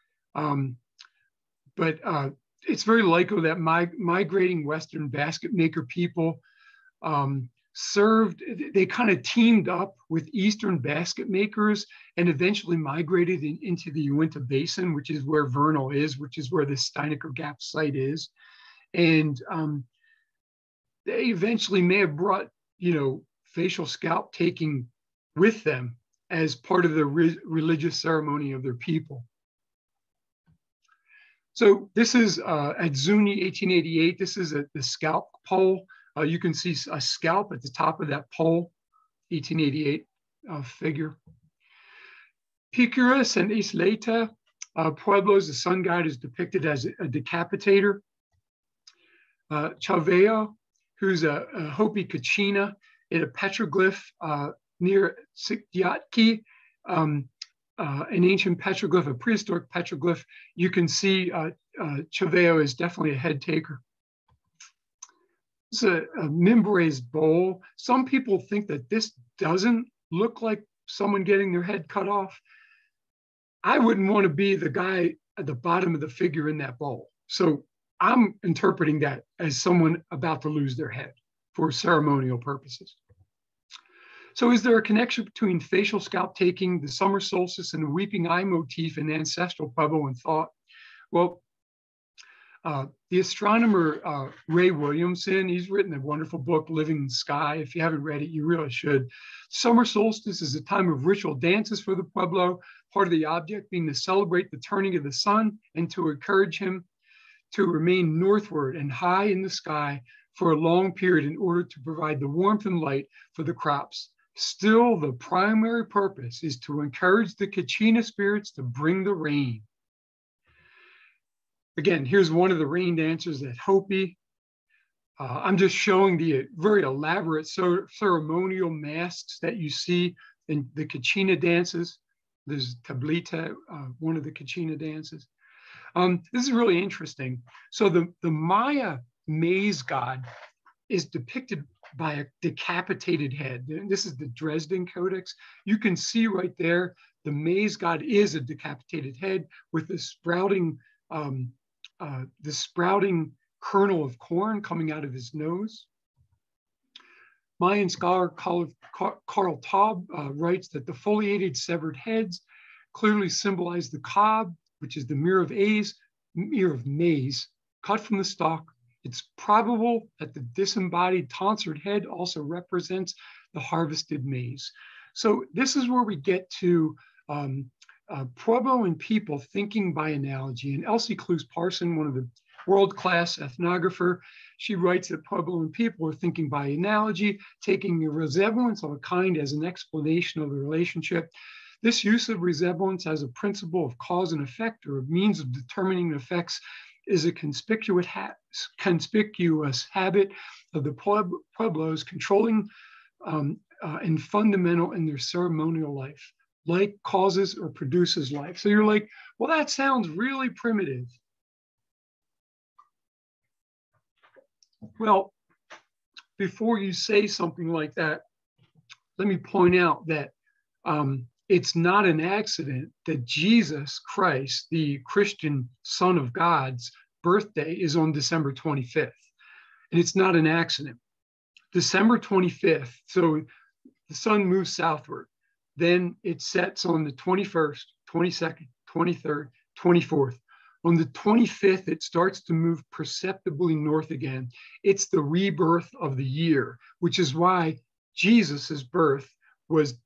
but it's very likely that migrating Western basket maker people they kind of teamed up with Eastern basket makers and eventually migrated into the Uinta Basin, which is where Vernal is, which is where the Steinecker Gap site is. And they eventually may have brought, facial scalp taking with them as part of the religious ceremony of their people. So this is at Zuni, 1888. This is the scalp pole. You can see a scalp at the top of that pole, 1888 figure. Picuras and Isleta, Pueblos, the sun god is depicted as a decapitator. Chaveo, who's a Hopi Kachina, in a petroglyph near Sikyatki, an ancient petroglyph, a prehistoric petroglyph. You can see Chaveo is definitely a head taker. It's a Mimbres bowl. Some people think that this doesn't look like someone getting their head cut off. I wouldn't want to be the guy at the bottom of the figure in that bowl. So I'm interpreting that as someone about to lose their head for ceremonial purposes. So is there a connection between facial scalp taking, the summer solstice, and the weeping eye motif in ancestral Puebloan thought? Well, the astronomer Ray Williamson, he's written a wonderful book, Living in the Sky. If you haven't read it, you really should. Summer solstice is a time of ritual dances for the Pueblo, part of the object being to celebrate the turning of the sun and to encourage him to remain northward and high in the sky for a long period in order to provide the warmth and light for the crops. Still, the primary purpose is to encourage the Kachina spirits to bring the rain. Again, here's one of the rain dancers at Hopi. I'm just showing the very elaborate ceremonial masks that you see in the Kachina dances. There's Tablita, one of the Kachina dances. This is really interesting. So the Maya maize god is depicted by a decapitated head. This is the Dresden Codex. You can see right there, the maize god is a decapitated head with the sprouting kernel of corn coming out of his nose. Mayan scholar Carl Taub writes that the foliated severed heads clearly symbolize the cob, which is the mirror of maize, cut from the stalk. It's probable that the disembodied tonsured head also represents the harvested maize. So this is where we get to Puebloan people thinking by analogy. And Elsie Clues-Parson, one of the world-class ethnographer, she writes that Puebloan people are thinking by analogy, taking the resemblance of a kind as an explanation of the relationship. This use of resemblance as a principle of cause and effect or a means of determining effects is a conspicuous habit of the Pueblos controlling and fundamental in their ceremonial life. Like causes or produces like. So you're like, well, that sounds really primitive. Well, before you say something like that, let me point out that it's not an accident that Jesus Christ, the Christian Son of God's birthday is on December 25th. And it's not an accident. December 25th, so the sun moves southward. Then it sets on the 21st, 22nd, 23rd, 24th. On the 25th, it starts to move perceptibly north again. It's the rebirth of the year, which is why Jesus's birth was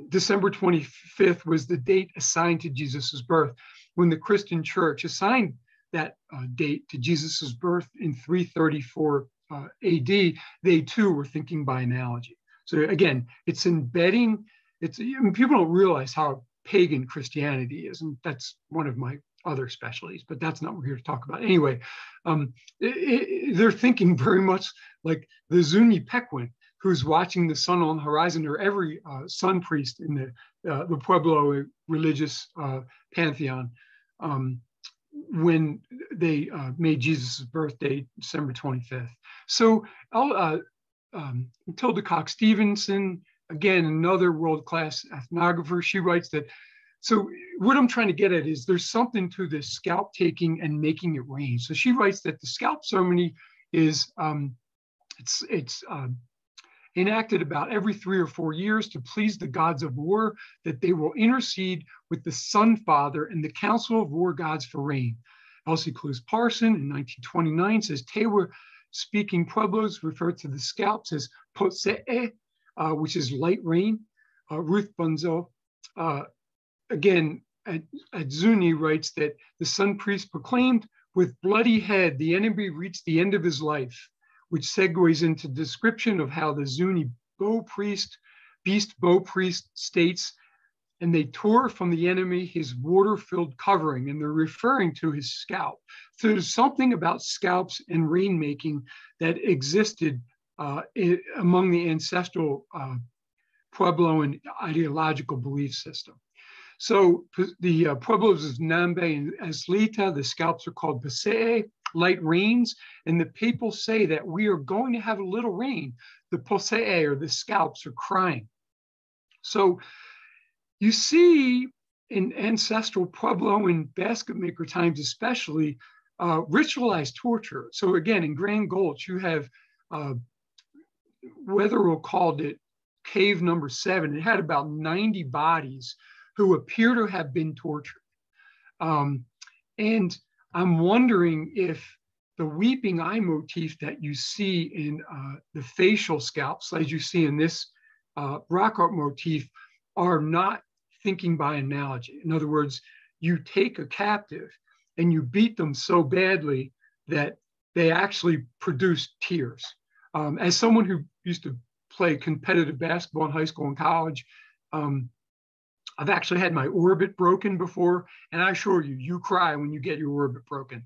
December 25th was the date assigned to Jesus's birth. When the Christian church assigned that date to Jesus's birth in 334 AD, they too were thinking by analogy. So again, it's embedding, people don't realize how pagan Christianity is, and that's one of my other specialties, but that's not what we're here to talk about. Anyway, they're thinking very much like the Zuni Pequin, who's watching the sun on the horizon, or every sun priest in the Pueblo religious pantheon, when they made Jesus' birthday December 25th. So Matilda Cox Stevenson, again, another world-class ethnographer, she writes that So what I'm trying to get at is there's something to this scalp taking and making it rain. So she writes that the scalp ceremony is enacted about every 3 or 4 years to please the gods of war, that they will intercede with the Sun Father and the Council of War Gods for rain. Elsie Clues Parson in 1929 says Tewa speaking Pueblos refer to the scalps as Pose'e, which is light rain. Ruth Bunzo, again, at Zuni writes that the sun priest proclaimed, with bloody head, the enemy reached the end of his life, which segues into description of how the Zuni beast bow priest states, and they tore from the enemy his water-filled covering, and they're referring to his scalp. So there's something about scalps and rainmaking that existed among the ancestral Pueblo and ideological belief system. So the Pueblos of Nambe and Aslita, the scalps are called Pasee, light rains, and the people say that we are going to have a little rain. The Posee, or the scalps, are crying. So you see in ancestral Pueblo and basket maker times especially, ritualized torture. So again, in Grand Gulch, you have, Weatherall called it cave number 7. It had about 90 bodies who appear to have been tortured. And I'm wondering if the weeping eye motif that you see in the facial scalps, as you see in this rock art motif, are not thinking by analogy. In other words, you take a captive and you beat them so badly that they actually produce tears. As someone who used to play competitive basketball in high school and college, I've actually had my orbit broken before, and I assure you, you cry when you get your orbit broken.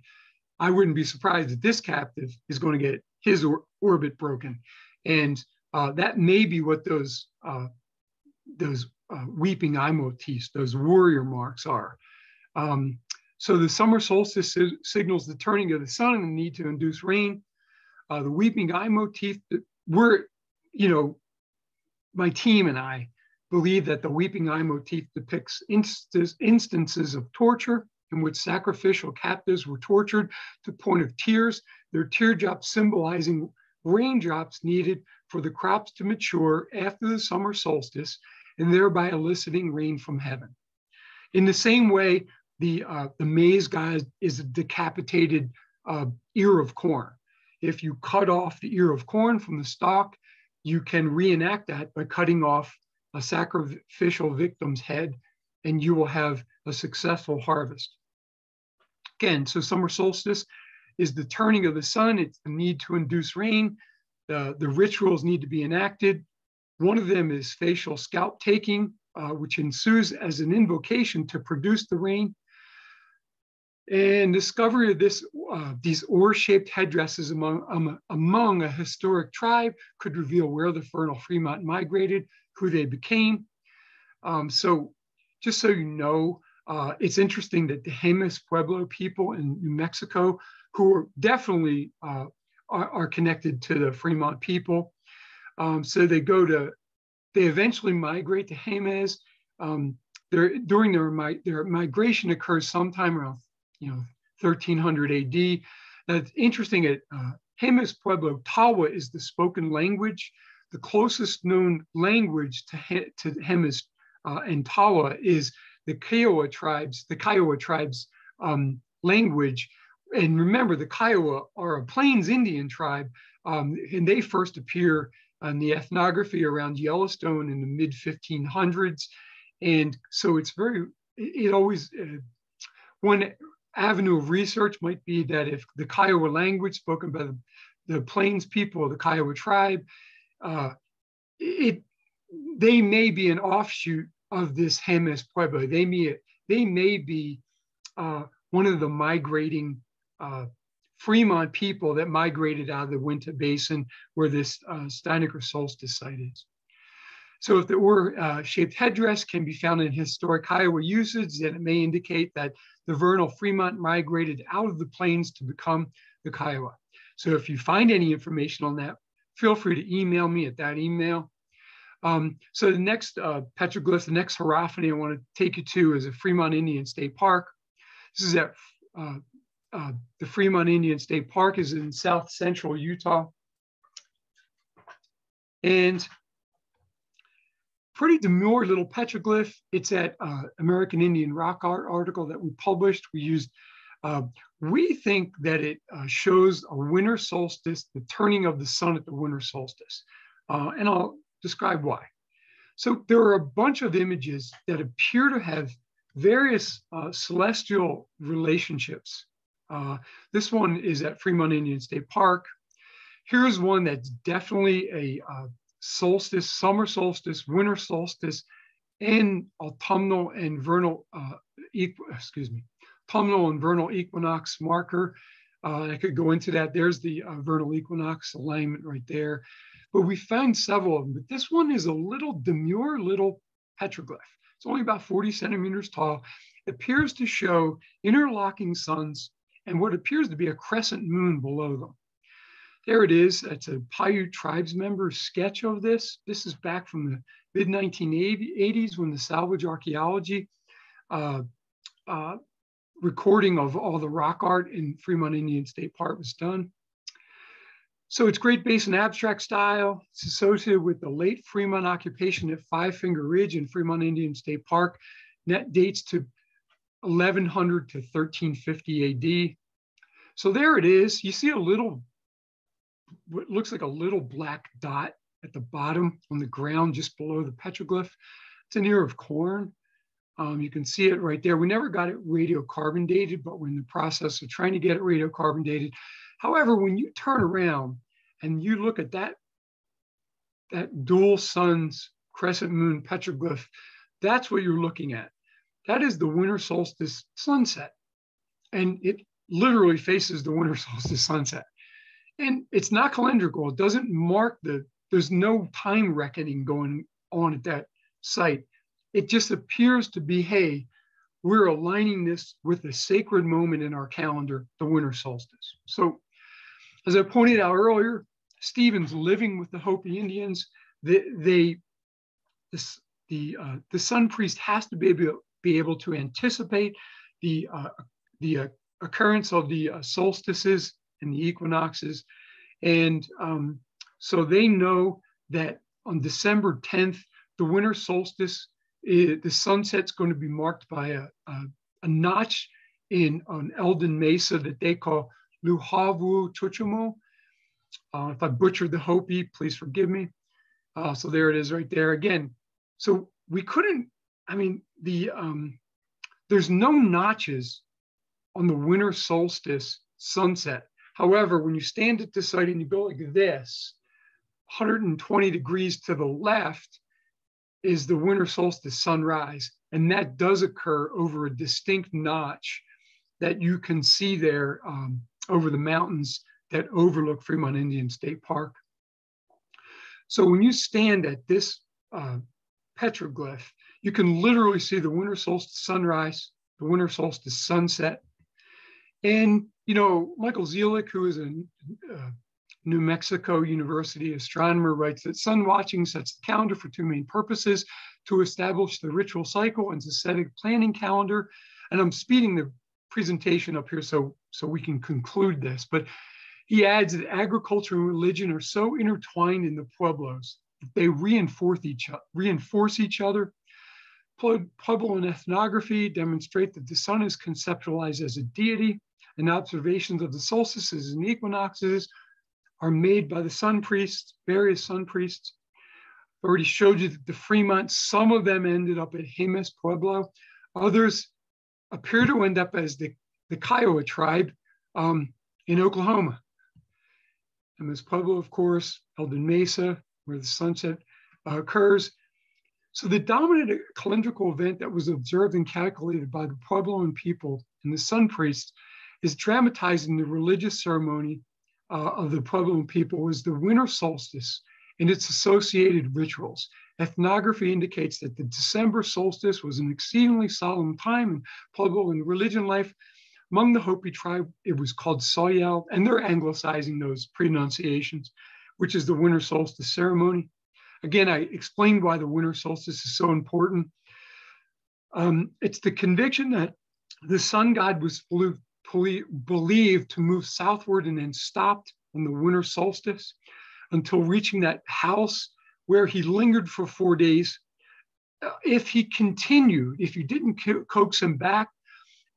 I wouldn't be surprised that this captive is going to get his orbit broken. And that may be what those weeping eye motifs, those warrior marks are. So the summer solstice signals the turning of the sun and the need to induce rain. The weeping eye motif, my team and I believe that the weeping eye motif depicts instances of torture in which sacrificial captives were tortured to the point of tears, their teardrops symbolizing raindrops needed for the crops to mature after the summer solstice, and thereby eliciting rain from heaven. In the same way, the maize god is a decapitated ear of corn. If you cut off the ear of corn from the stalk, you can reenact that by cutting off a sacrificial victim's head, and you will have a successful harvest. Again, so summer solstice is the turning of the sun. It's the need to induce rain. The rituals need to be enacted. One of them is facial scalp taking, which ensues as an invocation to produce the rain. And discovery of these oar-shaped headdresses among a historic tribe could reveal where the Vernal Fremont migrated, who they became. So just so you know, it's interesting that the Jemez Pueblo people in New Mexico, who are definitely are connected to the Fremont people. So they eventually migrate to Jemez. During their migration occurs sometime around 1300 AD. That's interesting. At Jemez Pueblo, Tawa is the spoken language. The closest known language to Jemez and Tawa is the Kiowa tribes, language. And remember, the Kiowa are a Plains Indian tribe, and they first appear in the ethnography around Yellowstone in the mid-1500s. And so one avenue of research might be that if the Kiowa language spoken by the Plains people, the Kiowa tribe, they may be an offshoot of this Jemez Pueblo. They may be one of the migrating Fremont people that migrated out of the Uinta Basin where this Steinecker solstice site is. So if the oar-shaped headdress can be found in historic Kiowa usage, then it may indicate that the Vernal Fremont migrated out of the plains to become the Kiowa. So if you find any information on that, feel free to email me at that email. So the next petroglyph, the next hierophany I want to take you to is a Fremont Indian State Park. This is at the Fremont Indian State Park is in south central Utah. And pretty demure little petroglyph. It's at American Indian Rock Art article that we published. We used, we think that it shows a winter solstice, the turning of the sun at the winter solstice. And I'll describe why. So there are a bunch of images that appear to have various celestial relationships. This one is at Fremont Indian State Park. Here's one that's definitely a solstice, summer solstice, winter solstice, and autumnal and vernal, autumnal and vernal equinox marker. I could go into that. There's the vernal equinox alignment right there. But we found several of them. But this one is a little demure little petroglyph. It's only about 40 centimeters tall. It appears to show interlocking suns and what appears to be a crescent moon below them. There it is. It's a Paiute tribes member sketch of this. This is back from the mid-1980s when the salvage archaeology recording of all the rock art in Fremont Indian State Park was done. So it's Great Basin abstract style. It's associated with the late Fremont occupation at Five Finger Ridge in Fremont Indian State Park. That dates to 1100 to 1350 AD. So there it is. You see a little, what looks like a little black dot at the bottom on the ground just below the petroglyph. It's an ear of corn. You can see it right there. We never got it radiocarbon dated, but we're in the process of trying to get it radiocarbon dated. However, when you turn around and you look at that dual suns crescent moon petroglyph, that's what you're looking at. That is the winter solstice sunset. And it literally faces the winter solstice sunset. And it's not calendrical. It doesn't mark there's no time reckoning going on at that site. It just appears to be, hey, we're aligning this with a sacred moment in our calendar, the winter solstice. So as I pointed out earlier, Stephen's living with the Hopi Indians. The sun priest has to be able to anticipate the occurrence of the solstices and the equinoxes. And so they know that on December 10th, the winter solstice, the sunset's going to be marked by a notch on Eldon Mesa that they call Luhavu Chuchumo. If I butchered the Hopi, please forgive me. So there it is right there again. So we couldn't, I mean, there's no notches on the winter solstice sunset. However, when you stand at this site and you go like this, 120 degrees to the left is the winter solstice sunrise. And that does occur over a distinct notch that you can see there over the mountains that overlook Fremont Indian State Park. So when you stand at this petroglyph, you can literally see the winter solstice sunrise, the winter solstice sunset. And, you know, Michael Zielik, who is a New Mexico University astronomer, writes that sun watching sets the calendar for two main purposes: to establish the ritual cycle and to set a planning calendar. And I'm speeding the presentation up here so we can conclude this. But he adds that agriculture and religion are so intertwined in the Pueblos that they reinforce each other. Puebloan ethnography demonstrate that the sun is conceptualized as a deity, and observations of the solstices and equinoxes are made by the sun priests, various sun priests. I already showed you that the Fremont, some of them ended up at Jemez Pueblo. Others appear to end up as the Kiowa tribe in Oklahoma. Jemez Pueblo, of course, Eldon Mesa, where the sunset occurs. So the dominant calendrical event that was observed and calculated by the Puebloan people and the sun priests is dramatized in the religious ceremony of the Puebloan people was the winter solstice and its associated rituals. Ethnography indicates that the December solstice was an exceedingly solemn time in Puebloan religion life. Among the Hopi tribe, it was called Soyal, and they're anglicizing those pronunciations, which is the winter solstice ceremony. again, I explained why the winter solstice is so important. It's the conviction that the sun god was believed to move southward and then stopped on the winter solstice until reaching that house where he lingered for 4 days. If he continued, if you didn't coax him back,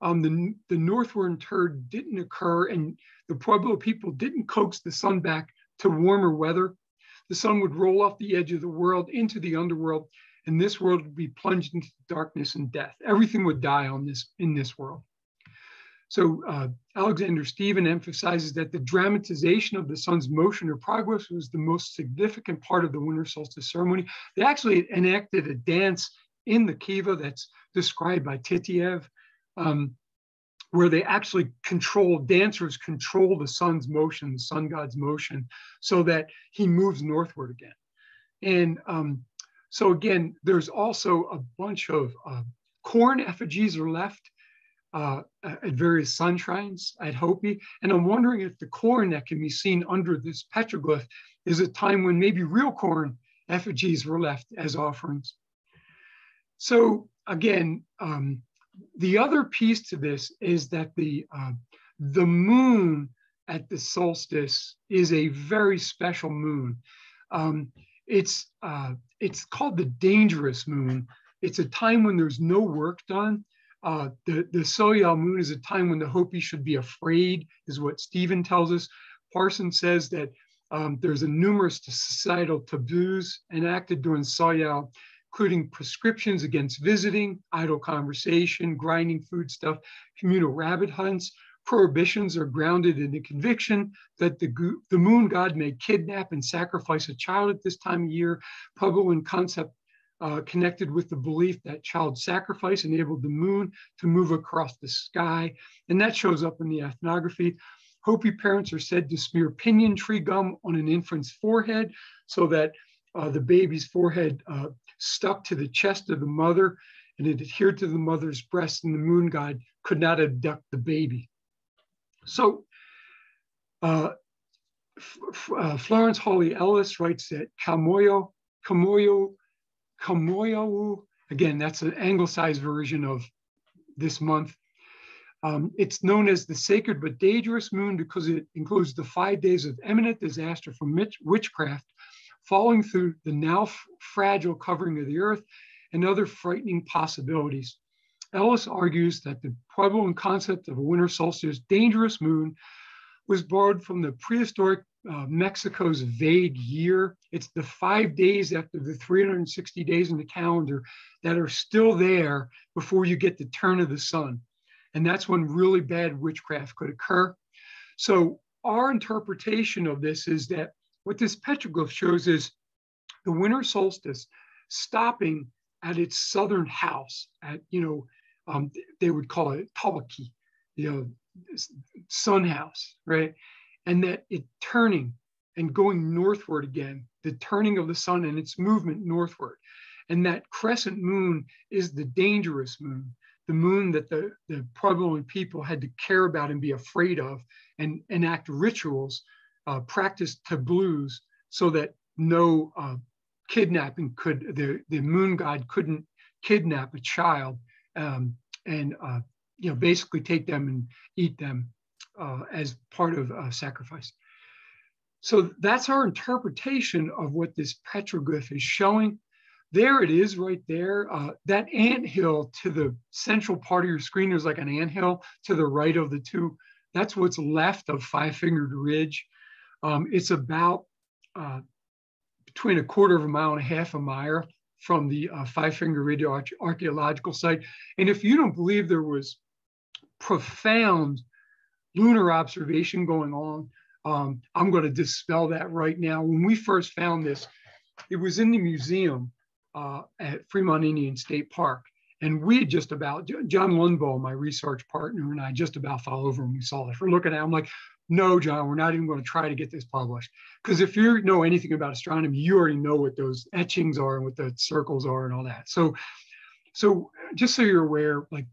the northward turn didn't occur, and the Pueblo people didn't coax the sun back to warmer weather, the sun would roll off the edge of the world into the underworld, and this world would be plunged into darkness and death. Everything would die in this world. So Alexander Stephen emphasizes that the dramatization of the sun's motion or progress was the most significant part of the winter solstice ceremony. They actually enacted a dance in the kiva that's described by Titiev, where they actually dancers control the sun's motion, the sun god's motion, so that he moves northward again. And so again, there's also a bunch of corn effigies are left at various sun shrines at Hopi. And I'm wondering if the corn that can be seen under this petroglyph is a time when maybe real corn effigies were left as offerings. So again, the other piece to this is that the moon at the solstice is a very special moon. It's called the dangerous moon. It's a time when there's no work done. The Soyal moon is a time when the Hopi should be afraid, is what Stephen tells us. Parson says that there's a numerous societal taboos enacted during Soyal, including prescriptions against visiting, idle conversation, grinding foodstuff, communal rabbit hunts. Prohibitions are grounded in the conviction that the moon god may kidnap and sacrifice a child at this time of year, probably in concept connected with the belief that child sacrifice enabled the moon to move across the sky. And that shows up in the ethnography. Hopi parents are said to smear pinyon tree gum on an infant's forehead so that the baby's forehead stuck to the chest of the mother and it adhered to the mother's breast, and the moon god could not abduct the baby. So Florence Hawley Ellis writes that Kamoyo, again, that's an anglicized version of this month. It's known as the sacred but dangerous moon because it includes the 5 days of imminent disaster from witchcraft falling through the now fragile covering of the earth and other frightening possibilities. Ellis argues that the Puebloan concept of a winter solstice dangerous moon was borrowed from the prehistoric Mexico's vague year. It's the 5 days after the 360 days in the calendar that are still there before you get the turn of the sun. And that's when really bad witchcraft could occur. So our interpretation of this is that what this petroglyph shows is the winter solstice stopping at its southern house at, they would call it Tawaki, sun house, right? And that it turning and going northward again, the turning of the sun and its movement northward. And that crescent moon is the dangerous moon, the moon that the Puebloan people had to care about and be afraid of and enact rituals, practice taboos so that no kidnapping the moon god couldn't kidnap a child and basically take them and eat them as part of sacrifice. So that's our interpretation of what this petroglyph is showing. There it is right there. That anthill to the central part of your screen, there's like an anthill to the right of the two. That's what's left of Five-Fingered Ridge. It's about between 1/4 mile and 1/2 mile from the Five-Fingered Ridge archaeological site. And if you don't believe there was profound lunar observation going on, I'm going to dispel that right now. When we first found this, it was in the museum at Fremont Indian State Park. And we had just about, John Lundvall, my research partner, and I just about fell over when we saw this. We're looking at it, I'm like, no, John, we're not even going to try to get this published. Because if you know anything about astronomy, you already know what those etchings are and what the circles are and all that. So just so you're aware, like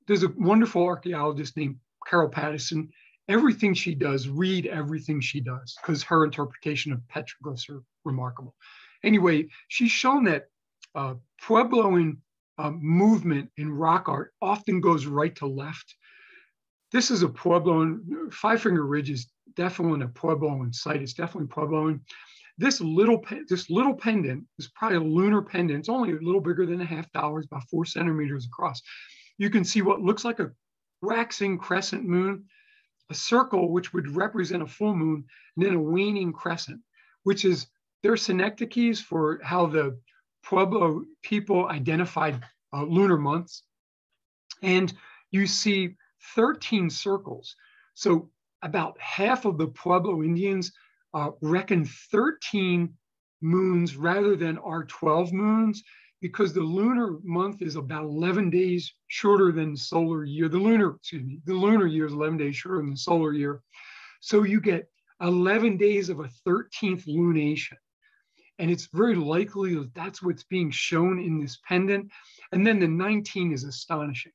there's a wonderful archaeologist named Carol Pattison. Everything she does, read everything she does, because her interpretation of petroglyphs are remarkable. Anyway, she's shown that Puebloan movement in rock art often goes right to left. This is a Puebloan. Five Finger Ridge is definitely a Puebloan site. It's definitely Puebloan. This little pendant is probably a lunar pendant. It's only a little bigger than $0.50, about 4 centimeters across. You can see what looks like a waxing crescent moon, a circle which would represent a full moon, and then a waning crescent, which is their synecdoches for how the Pueblo people identified lunar months. And you see 13 circles. So about half of the Pueblo Indians reckon 13 moons rather than our 12 moons, because the lunar month is about 11 days shorter than the solar year. The lunar year is 11 days shorter than the solar year. So you get 11 days of a 13th lunation. And it's very likely that that's what's being shown in this pendant. And then the 19 is astonishing,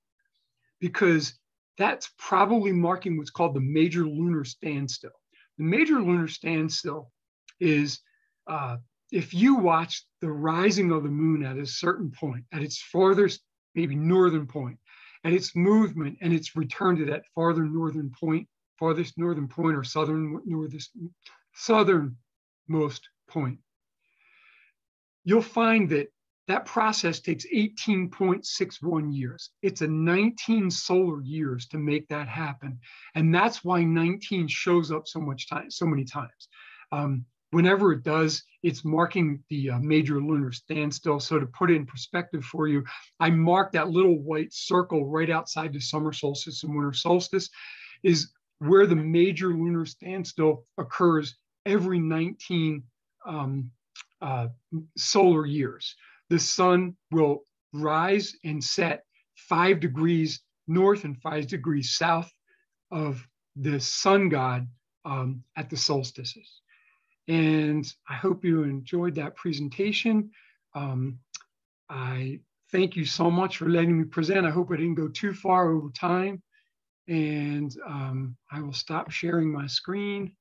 because that's probably marking what's called the major lunar standstill. The major lunar standstill is if you watch the rising of the moon at a certain point, at its farthest, maybe northern point, at its movement and its return to that farthest northern point or southernmost point, you'll find that that process takes 18.61 years. It's a 19 solar years to make that happen. And that's why 19 shows up so many times. Whenever it does, it's marking the major lunar standstill. So to put it in perspective for you, I marked that little white circle right outside the summer solstice and winter solstice is where the major lunar standstill occurs every 19 solar years. The sun will rise and set 5 degrees north and 5 degrees south of the sun god at the solstices. And I hope you enjoyed that presentation. I thank you so much for letting me present. I hope I didn't go too far over time. And I will stop sharing my screen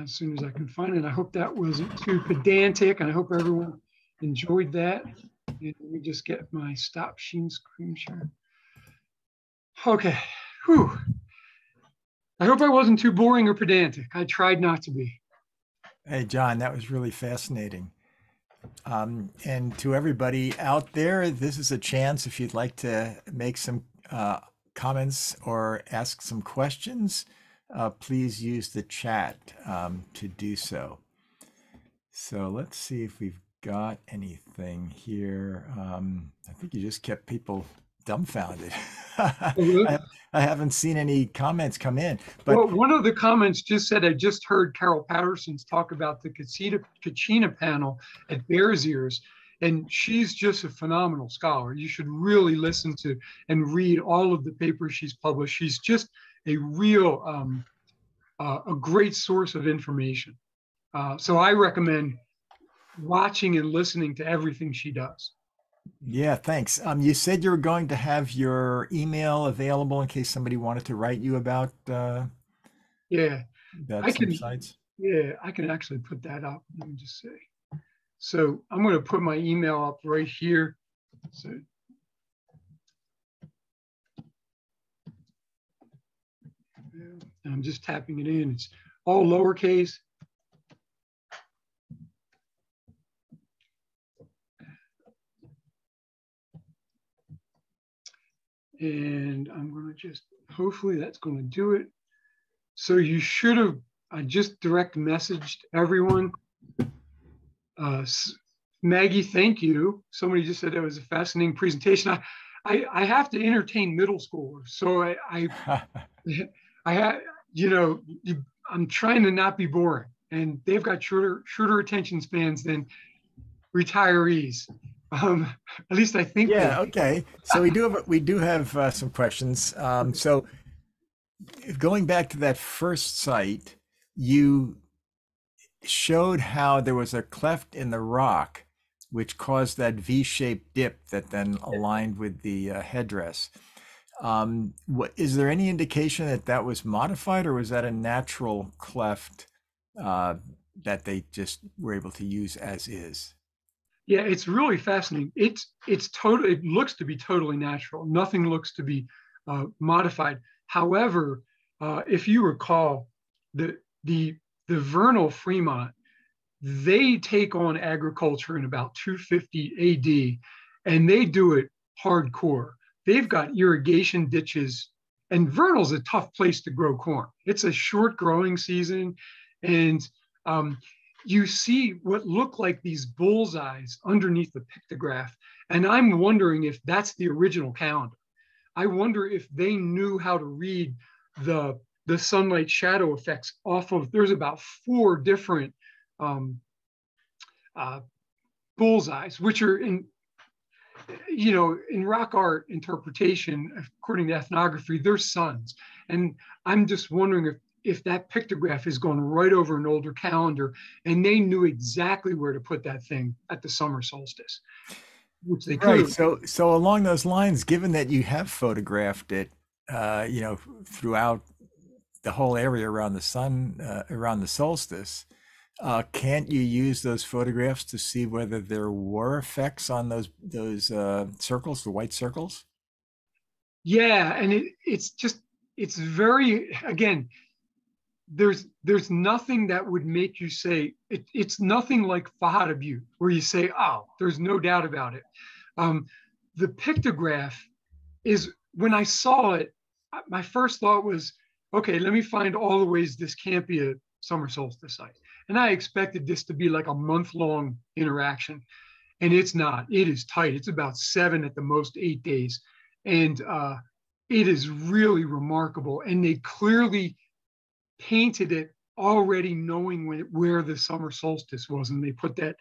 as soon as I can find it. I hope that wasn't too pedantic, and I hope everyone enjoyed that. And let me just get my stop screen share. Okay. Whew. I hope I wasn't too boring or pedantic. I tried not to be. Hey, John, that was really fascinating. And to everybody out there, this is a chance if you'd like to make some comments or ask some questions, please use the chat to do so. So let's see if we've got anything here. I think you just kept people dumbfounded. I haven't seen any comments come in. But well, one of the comments just said, I just heard Carol Patterson's talk about the Kachina panel at Bears Ears, and she's just a phenomenal scholar. You should really listen to and read all of the papers she's published. She's just a real, a great source of information. So I recommend watching and listening to everything she does. Yeah, thanks. You said you were going to have your email available in case somebody wanted to write you about some sites. Yeah, I can actually put that up. Let me just say. So I'm going to put my email up right here. So and I'm just tapping it in. It's all lowercase. And I'm going to just, hopefully that's going to do it. So you should have, I just direct messaged everyone. Maggie, thank you. Somebody just said that was a fascinating presentation. I have to entertain middle schoolers. So I have, I'm trying to not be boring, and they've got shorter attention spans than retirees. At least I think. Yeah. Okay. So we do have some questions. So going back to that first site, you showed how there was a cleft in the rock, which caused that V-shaped dip that then aligned with the headdress. Is there any indication that that was modified, or was that a natural cleft that they just were able to use as is. Yeah, it's really fascinating. It's total. It looks to be totally natural. Nothing looks to be modified. However, if you recall, the the the vernal Fremont, they take on agriculture in about 250 AD, and they do it hardcore. They've got irrigation ditches, and vernal's a tough place to grow corn. It's a short growing season, and um, you see what look like these bullseyes underneath the pictograph. And I'm wondering if that's the original calendar. I wonder if they knew how to read the sunlight shadow effects off of, there's about 4 different um, uh, bullseyes, which are in rock art interpretation, according to ethnography, they're suns. And I'm just wondering if that pictograph is going right over an older calendar, and they knew exactly where to put that thing at the summer solstice, which they Right. could. So along those lines, given that you have photographed it, throughout the whole area around the sun, around the solstice, can't you use those photographs to see whether there were effects on those circles, the white circles? Yeah, and it's very, again, there's nothing that would make you say it's nothing like Fahad Butte, where you say, oh, there's no doubt about it. The pictograph is, when I saw it, my first thought was, okay, let me find all the ways this can't be a summer solstice site. And I expected this to be like a month-long interaction, and it's not. It is tight. It's about 7 at the most, 8 days, and it is really remarkable. And they clearly painted it already knowing where the summer solstice was, and they put that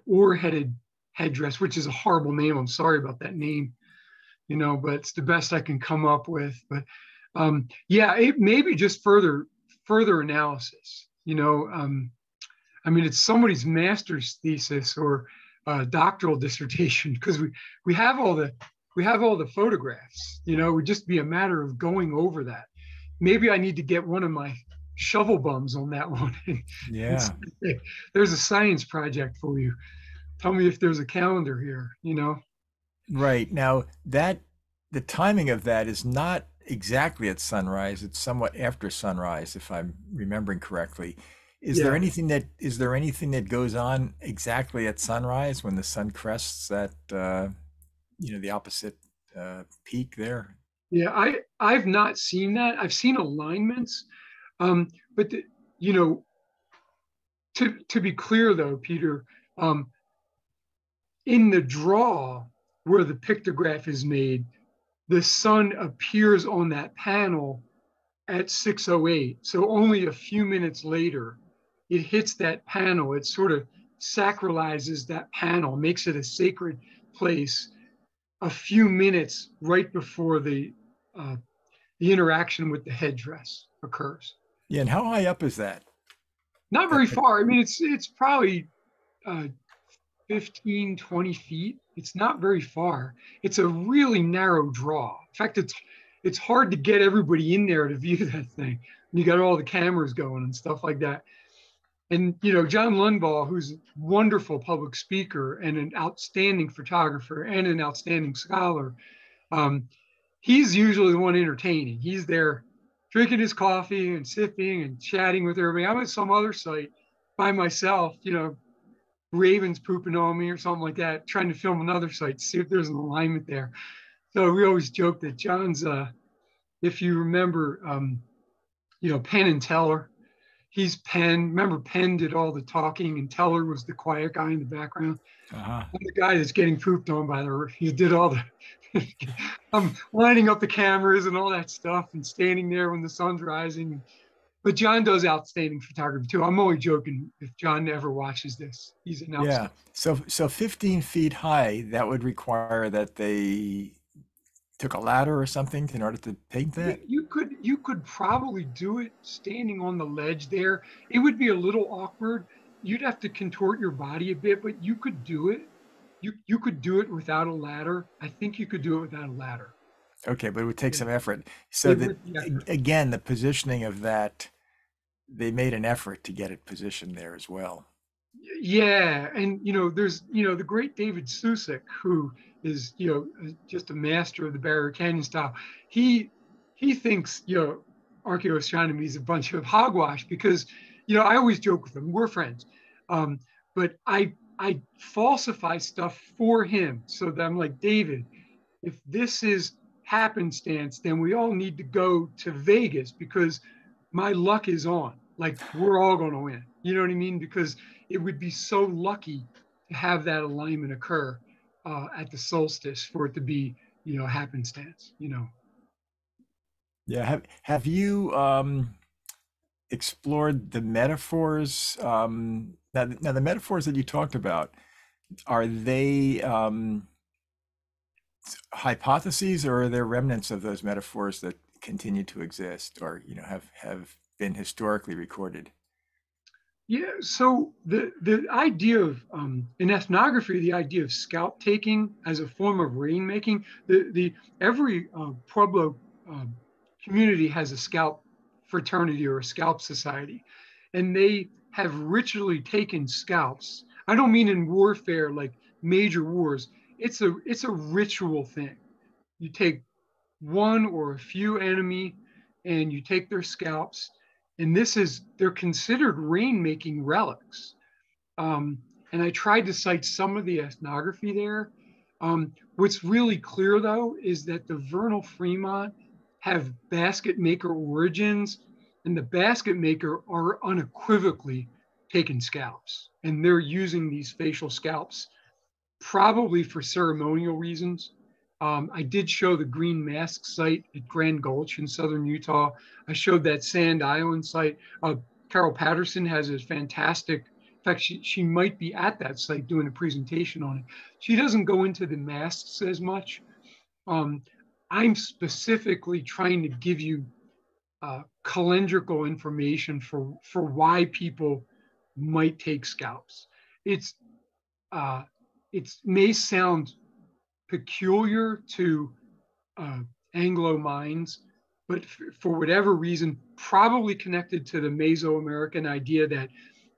oar-headed headdress, which is a horrible name. I'm sorry about that name, but it's the best I can come up with. But yeah, it maybe just further analysis. I mean, it's somebody's master's thesis or doctoral dissertation, because we have all the photographs. It would just be a matter of going over that. Maybe I need to get one of my shovel bums on that one. Yeah. Say, there's a science project for you. Tell me if there's a calendar here. Right. Now the timing of that is not exactly at sunrise. It's somewhat after sunrise, if I'm remembering correctly. Is there Yeah. anything that goes on exactly at sunrise when the sun crests that the opposite peak there? Yeah, I've not seen that. I've seen alignments, but to be clear though, Peter, in the draw where the pictograph is made, the sun appears on that panel at 6:08. So only a few minutes later, it hits that panel. It sort of sacralizes that panel, makes it a sacred place a few minutes right before the interaction with the headdress occurs. Yeah, and how high up is that? Not very far. I mean, it's probably 15, 20 feet. It's not very far. It's a really narrow draw. In fact, it's hard to get everybody in there to view that thing. You got all the cameras going and stuff like that. And John Lundvall, who's a wonderful public speaker and an outstanding photographer and an outstanding scholar, he's usually the one entertaining. He's there drinking his coffee and sipping and chatting with everybody. I'm at some other site by myself, ravens pooping on me or something like that, trying to film another site to see if there's an alignment there. So we always joke that John's, if you remember, Penn and Teller, he's Penn. Remember, Penn did all the talking and Teller was the quiet guy in the background. Uh-huh. I'm the guy that's getting pooped on he did all the, I'm lining up the cameras and all that stuff and standing there when the sun's rising. But John does outstanding photography too. I'm only joking if John ever watches this. He's an Yeah. outstanding. So 15 feet high, that would require that they took a ladder or something in order to paint that? You could probably do it standing on the ledge there. It would be a little awkward. You'd have to contort your body a bit, but you could do it. You could do it without a ladder. I think you could do it without a ladder. Okay, but it would take some effort. So It that would be effort. again, the positioning of they made an effort to get it positioned there as well. Yeah, and there's the great David Susek, who is just a master of the Barrier Canyon style. He thinks archaeoastronomy is a bunch of hogwash because I always joke with him, we're friends, but I falsify stuff for him so that I'm like, David, if this is happenstance, then we all need to go to Vegas because my luck is on. Like, we're all going to win. You know what I mean? Because it would be so lucky to have that alignment occur at the solstice for it to be, happenstance. Yeah. Have you explored the metaphors? Now, the metaphors that you talked about, are they hypotheses, or are there remnants of those metaphors that continue to exist, or have been historically recorded? Yeah, so the idea of in ethnography, the idea of scalp taking as a form of rainmaking, the every Pueblo community has a scalp fraternity or a scalp society, and they have ritually taken scalps. I don't mean in warfare like major wars. It's a ritual thing. You take one or a few enemy and you take their scalps, and they're considered rainmaking relics. And I tried to cite some of the ethnography there. What's really clear though is that the vernal Fremont have basket maker origins, and the basket maker are unequivocally taking scalps, and they're using these facial scalps probably for ceremonial reasons. I did show the Green Mask site at Grand Gulch in southern Utah. I showed that Sand Island site. Carol Patterson has a fantastic, in fact, she might be at that site doing a presentation on it. She doesn't go into the masks as much. I'm specifically trying to give you calendrical information for why people might take scalps. It's it may sound peculiar to Anglo minds, but for whatever reason, probably connected to the Mesoamerican idea that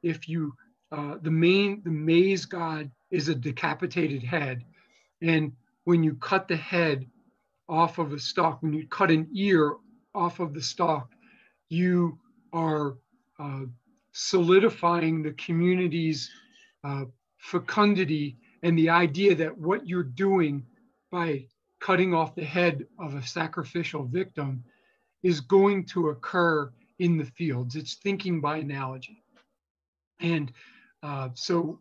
if you the maize god is a decapitated head, and when you cut the head off of a stalk, when you cut an ear off of the stalk, you are solidifying the community's fecundity and the idea that what you're doing by cutting off the head of a sacrificial victim is going to occur in the fields. It's thinking by analogy. And so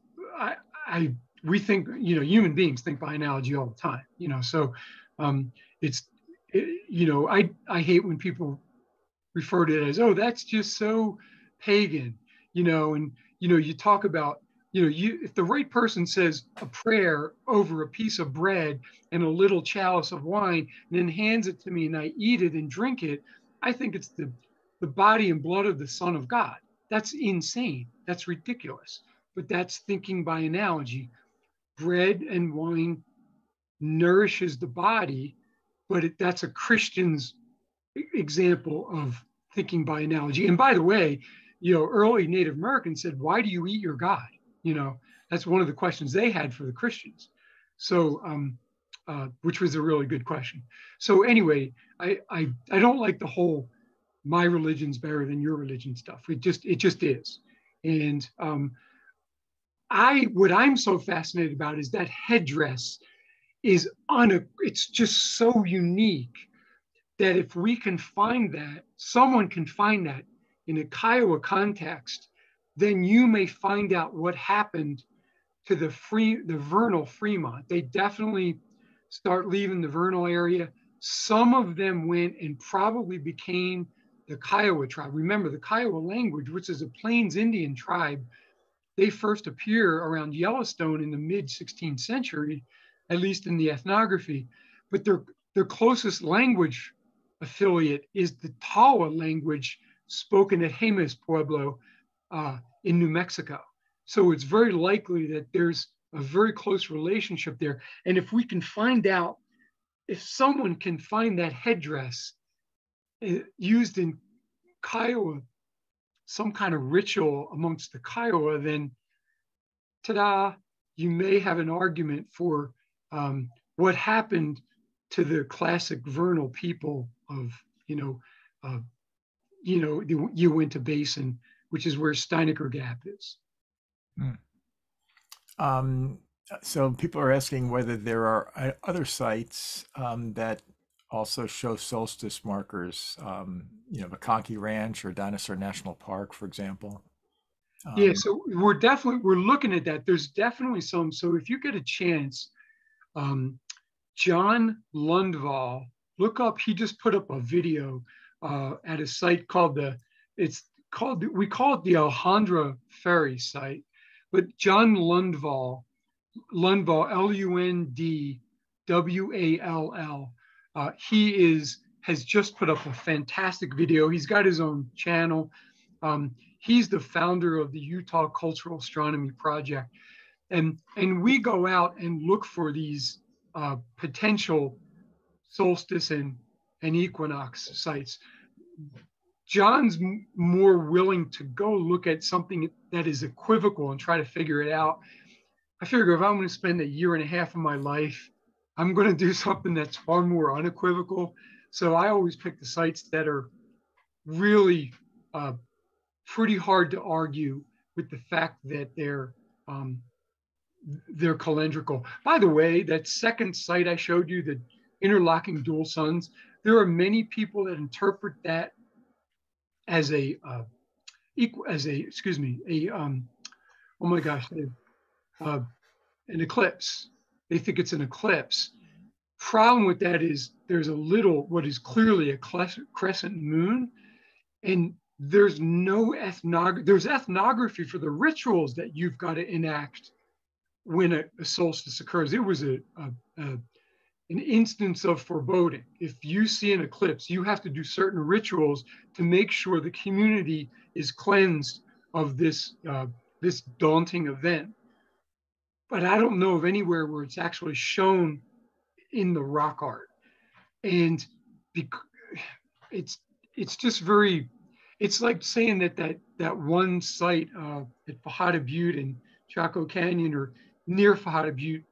we think, human beings think by analogy all the time, so I hate when people refer to it as, oh, that's just so pagan, and, you talk about, if the right person says a prayer over a piece of bread and a little chalice of wine and then hands it to me and I eat it and drink it, I think it's the body and blood of the Son of God. That's insane. That's ridiculous. But that's thinking by analogy. Bread and wine nourishes the body, but that's a Christian's example of thinking by analogy. And by the way, early Native Americans said, why do you eat your God? That's one of the questions they had for the Christians. So, which was a really good question. So anyway, I don't like the whole my religion's better than your religion stuff. It just is. And what I'm so fascinated about is that headdress is it's just so unique that if we can find that, someone can find that in a Kiowa context, then you may find out what happened to the vernal Fremont. They definitely start leaving the vernal area. Some of them went and probably became the Kiowa tribe. Remember, the Kiowa language, which is a Plains Indian tribe, they first appear around Yellowstone in the mid 16th century, at least in the ethnography. But their closest language affiliate is the Tawa language spoken at Jemez Pueblo in New Mexico. So it's very likely that there's a very close relationship there. And if we can find out, if someone can find that headdress used in Kiowa some kind of ritual amongst the Kiowa, then ta-da, you may have an argument for what happened to the classic vernal people of, the Uinta Basin, which is where Steinecker Gap is. So people are asking whether there are other sites that also show solstice markers, McHugh Ranch or Dinosaur National Park, for example. Yeah, so we're looking at that. There's definitely some. So if you get a chance, John Lundvall, look up. He just put up a video at a site called we call it the Alhambra Ferry site, but John Lundvall, Lundwall, he has just put up a fantastic video. He's got his own channel. He's the founder of the Utah Cultural Astronomy Project. And we go out and look for these potential solstice and equinox sites. John's more willing to go look at something that is equivocal and try to figure it out. I figure if I'm going to spend 1.5 years of my life, I'm going to do something that's far more unequivocal. So I always pick the sites that are really pretty hard to argue with the fact that they're calendrical. By the way, that second site I showed you, the interlocking dual suns, there are many people that interpret that as an eclipse. They think it's an eclipse. Problem with that is there's what is clearly a crescent moon, and there's no there's ethnography for the rituals that you've got to enact when a solstice occurs. It was an instance of foreboding. If you see an eclipse, you have to do certain rituals to make sure the community is cleansed of this daunting event. But I don't know of anywhere where it's actually shown in the rock art. And it's just very, it's like saying that one site at Fajada Butte in Chaco Canyon, or near Fajada Butte,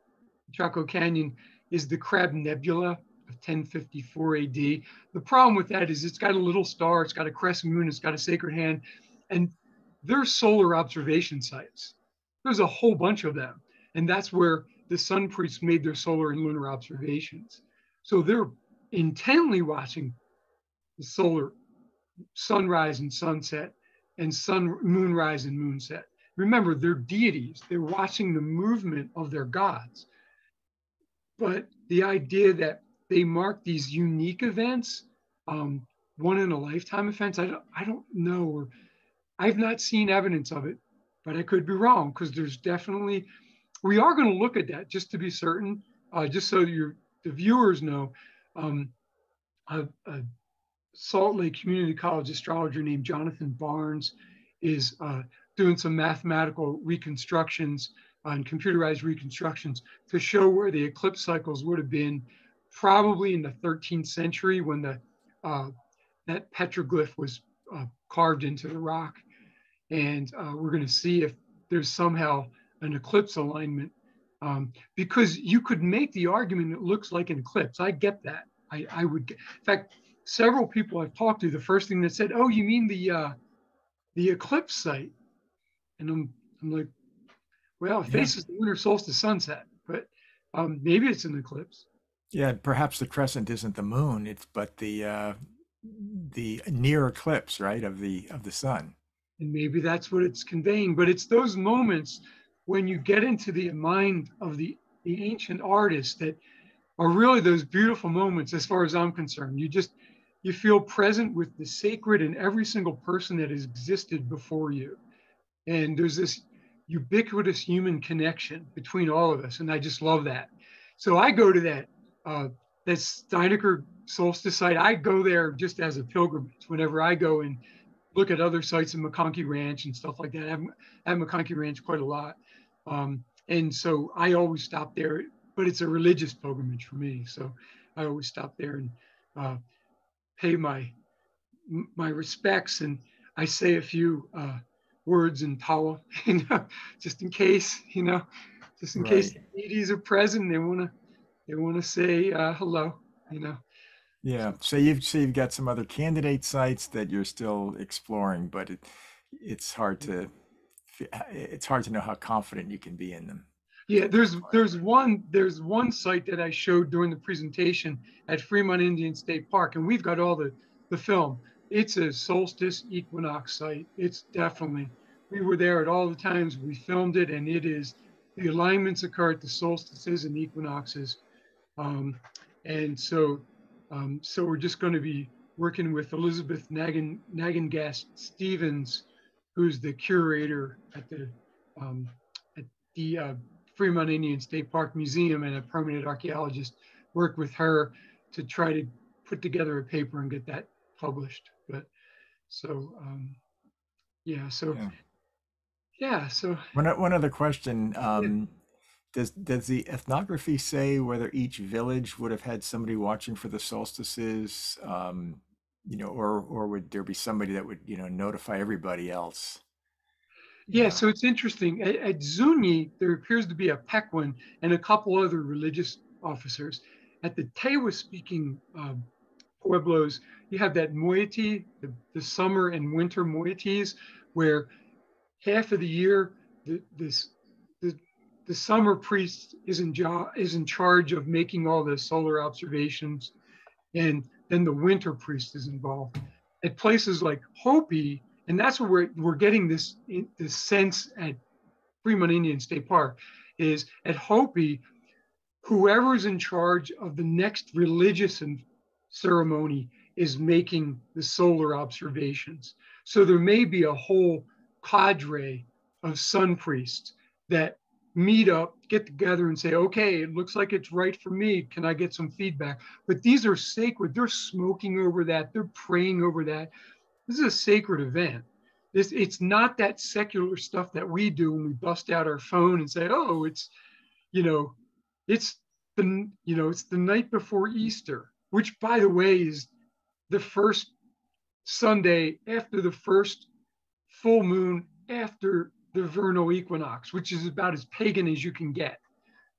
Chaco Canyon, is the Crab Nebula of 1054 AD. The problem with that is it's got a little star, it's got a crescent moon, it's got a sacred hand, and they're solar observation sites. There's a whole bunch of them. And that's where the sun priests made their solar and lunar observations. So they're intently watching the solar sunrise and sunset and moonrise and moonset. Remember, they're deities. They're watching the movement of their gods. But the idea that they mark these unique events, one in a lifetime events, I don't know. Or I've not seen evidence of it, but I could be wrong, because there's definitely, we are going to look at that just to be certain, just so the viewers know. A Salt Lake Community College astrologer named Jonathan Barnes is doing some mathematical reconstructions and computerized reconstructions to show where the eclipse cycles would have been, probably in the 13th century when that petroglyph was carved into the rock. And we're going to see if there's somehow an eclipse alignment, because you could make the argument it looks like an eclipse. I get that. I would get, in fact, several people I've talked to, the first thing that said, "Oh, you mean the eclipse site?" And I'm like, well, it faces the lunar solstice sunset, but maybe it's an eclipse. Yeah, perhaps the crescent isn't the moon, but the near eclipse, right, of the sun. And maybe that's what it's conveying. But it's those moments when you get into the mind of the ancient artists that are really those beautiful moments, as far as I'm concerned. You feel present with the sacred in every single person that has existed before you. And there's this ubiquitous human connection between all of us. And I just love that. So I go to that Steinecker solstice site. I go there just as a pilgrimage whenever I go and look at other sites in McHugh Ranch and stuff like that. I have McHugh Ranch quite a lot. And so I always stop there, but it's a religious pilgrimage for me. So I always stop there and pay my respects. And I say a few words in Tawa, just in case, just in case Right. the deities are present, they want to say hello, Yeah. So, So you've got some other candidate sites that you're still exploring, but it's hard to it's hard to know how confident you can be in them. yeah, That's part of it. there's one site that I showed during the presentation at Fremont Indian State Park, and we've got all the film. It's a solstice equinox site. It's definitely, we were there at all the times we filmed it, and it is, the alignments occur at the solstices and equinoxes. Um, and so we're just going to be working with Elizabeth Nagengast Stevens, who's the curator um, at the Fremont Indian State Park Museum and a permanent archaeologist. Work with her to try to put together a paper and get that published. But so yeah, so Yeah. yeah, so One other question. yeah. Does the ethnography say whether each village would have had somebody watching for the solstices, or would there be somebody that would, notify everybody else? Yeah, Yeah. so it's interesting. At Zuni, there appears to be a Pequon and a couple other religious officers. At the Tewa-speaking pueblos, you have that moiety, the summer and winter moieties, where half of the year the, the summer priest is in charge of making all the solar observations, and then the winter priest is involved. At places like Hopi, and that's where we're getting this sense at Fremont Indian State Park, is at Hopi, whoever's in charge of the next religious ceremony is making the solar observations. So there may be a whole cadre of sun priests that meet up, get together and say, okay, it looks like it's right for me. Can I get some feedback? But these are sacred. They're smoking over that. They're praying over that. This is a sacred event. It's not that secular stuff that we do when we bust out our phone and say, oh, you know, it's it's the night before Easter, which by the way is the first Sunday after the first full moon after the vernal equinox, which is about as pagan as you can get.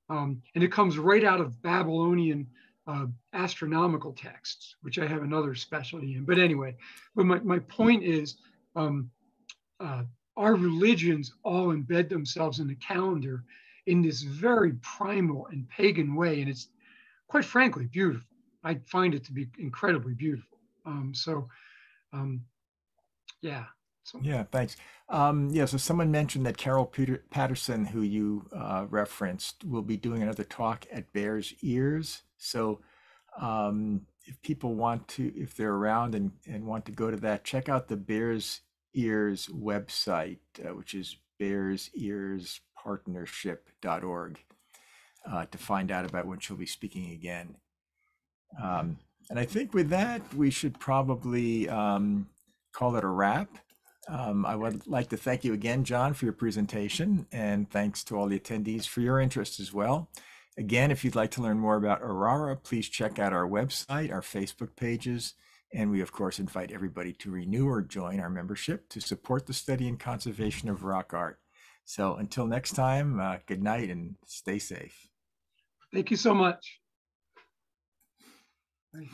And it comes right out of Babylonian astronomical texts, which I have another specialty in. But anyway, but my point is, um, uh, our religions all embed themselves in the calendar in this very primal and pagan way. And it's quite frankly beautiful. I find it to be incredibly beautiful. So, um, yeah. So, Yeah, thanks. Yeah, so someone mentioned that Carol Patterson, who you referenced, will be doing another talk at Bears Ears. So if people want to, if they're around and want to go to that, check out the Bears Ears website, which is bearsearspartnership.org, to find out about when she'll be speaking again. And I think with that, we should probably call it a wrap. I would like to thank you again, John, for your presentation, and thanks to all the attendees for your interest as well. Again, if you'd like to learn more about ARARA, please check out our website, our Facebook pages, and we, of course, invite everybody to renew or join our membership to support the study and conservation of rock art. So until next time, good night and stay safe. thank you so much. Bye.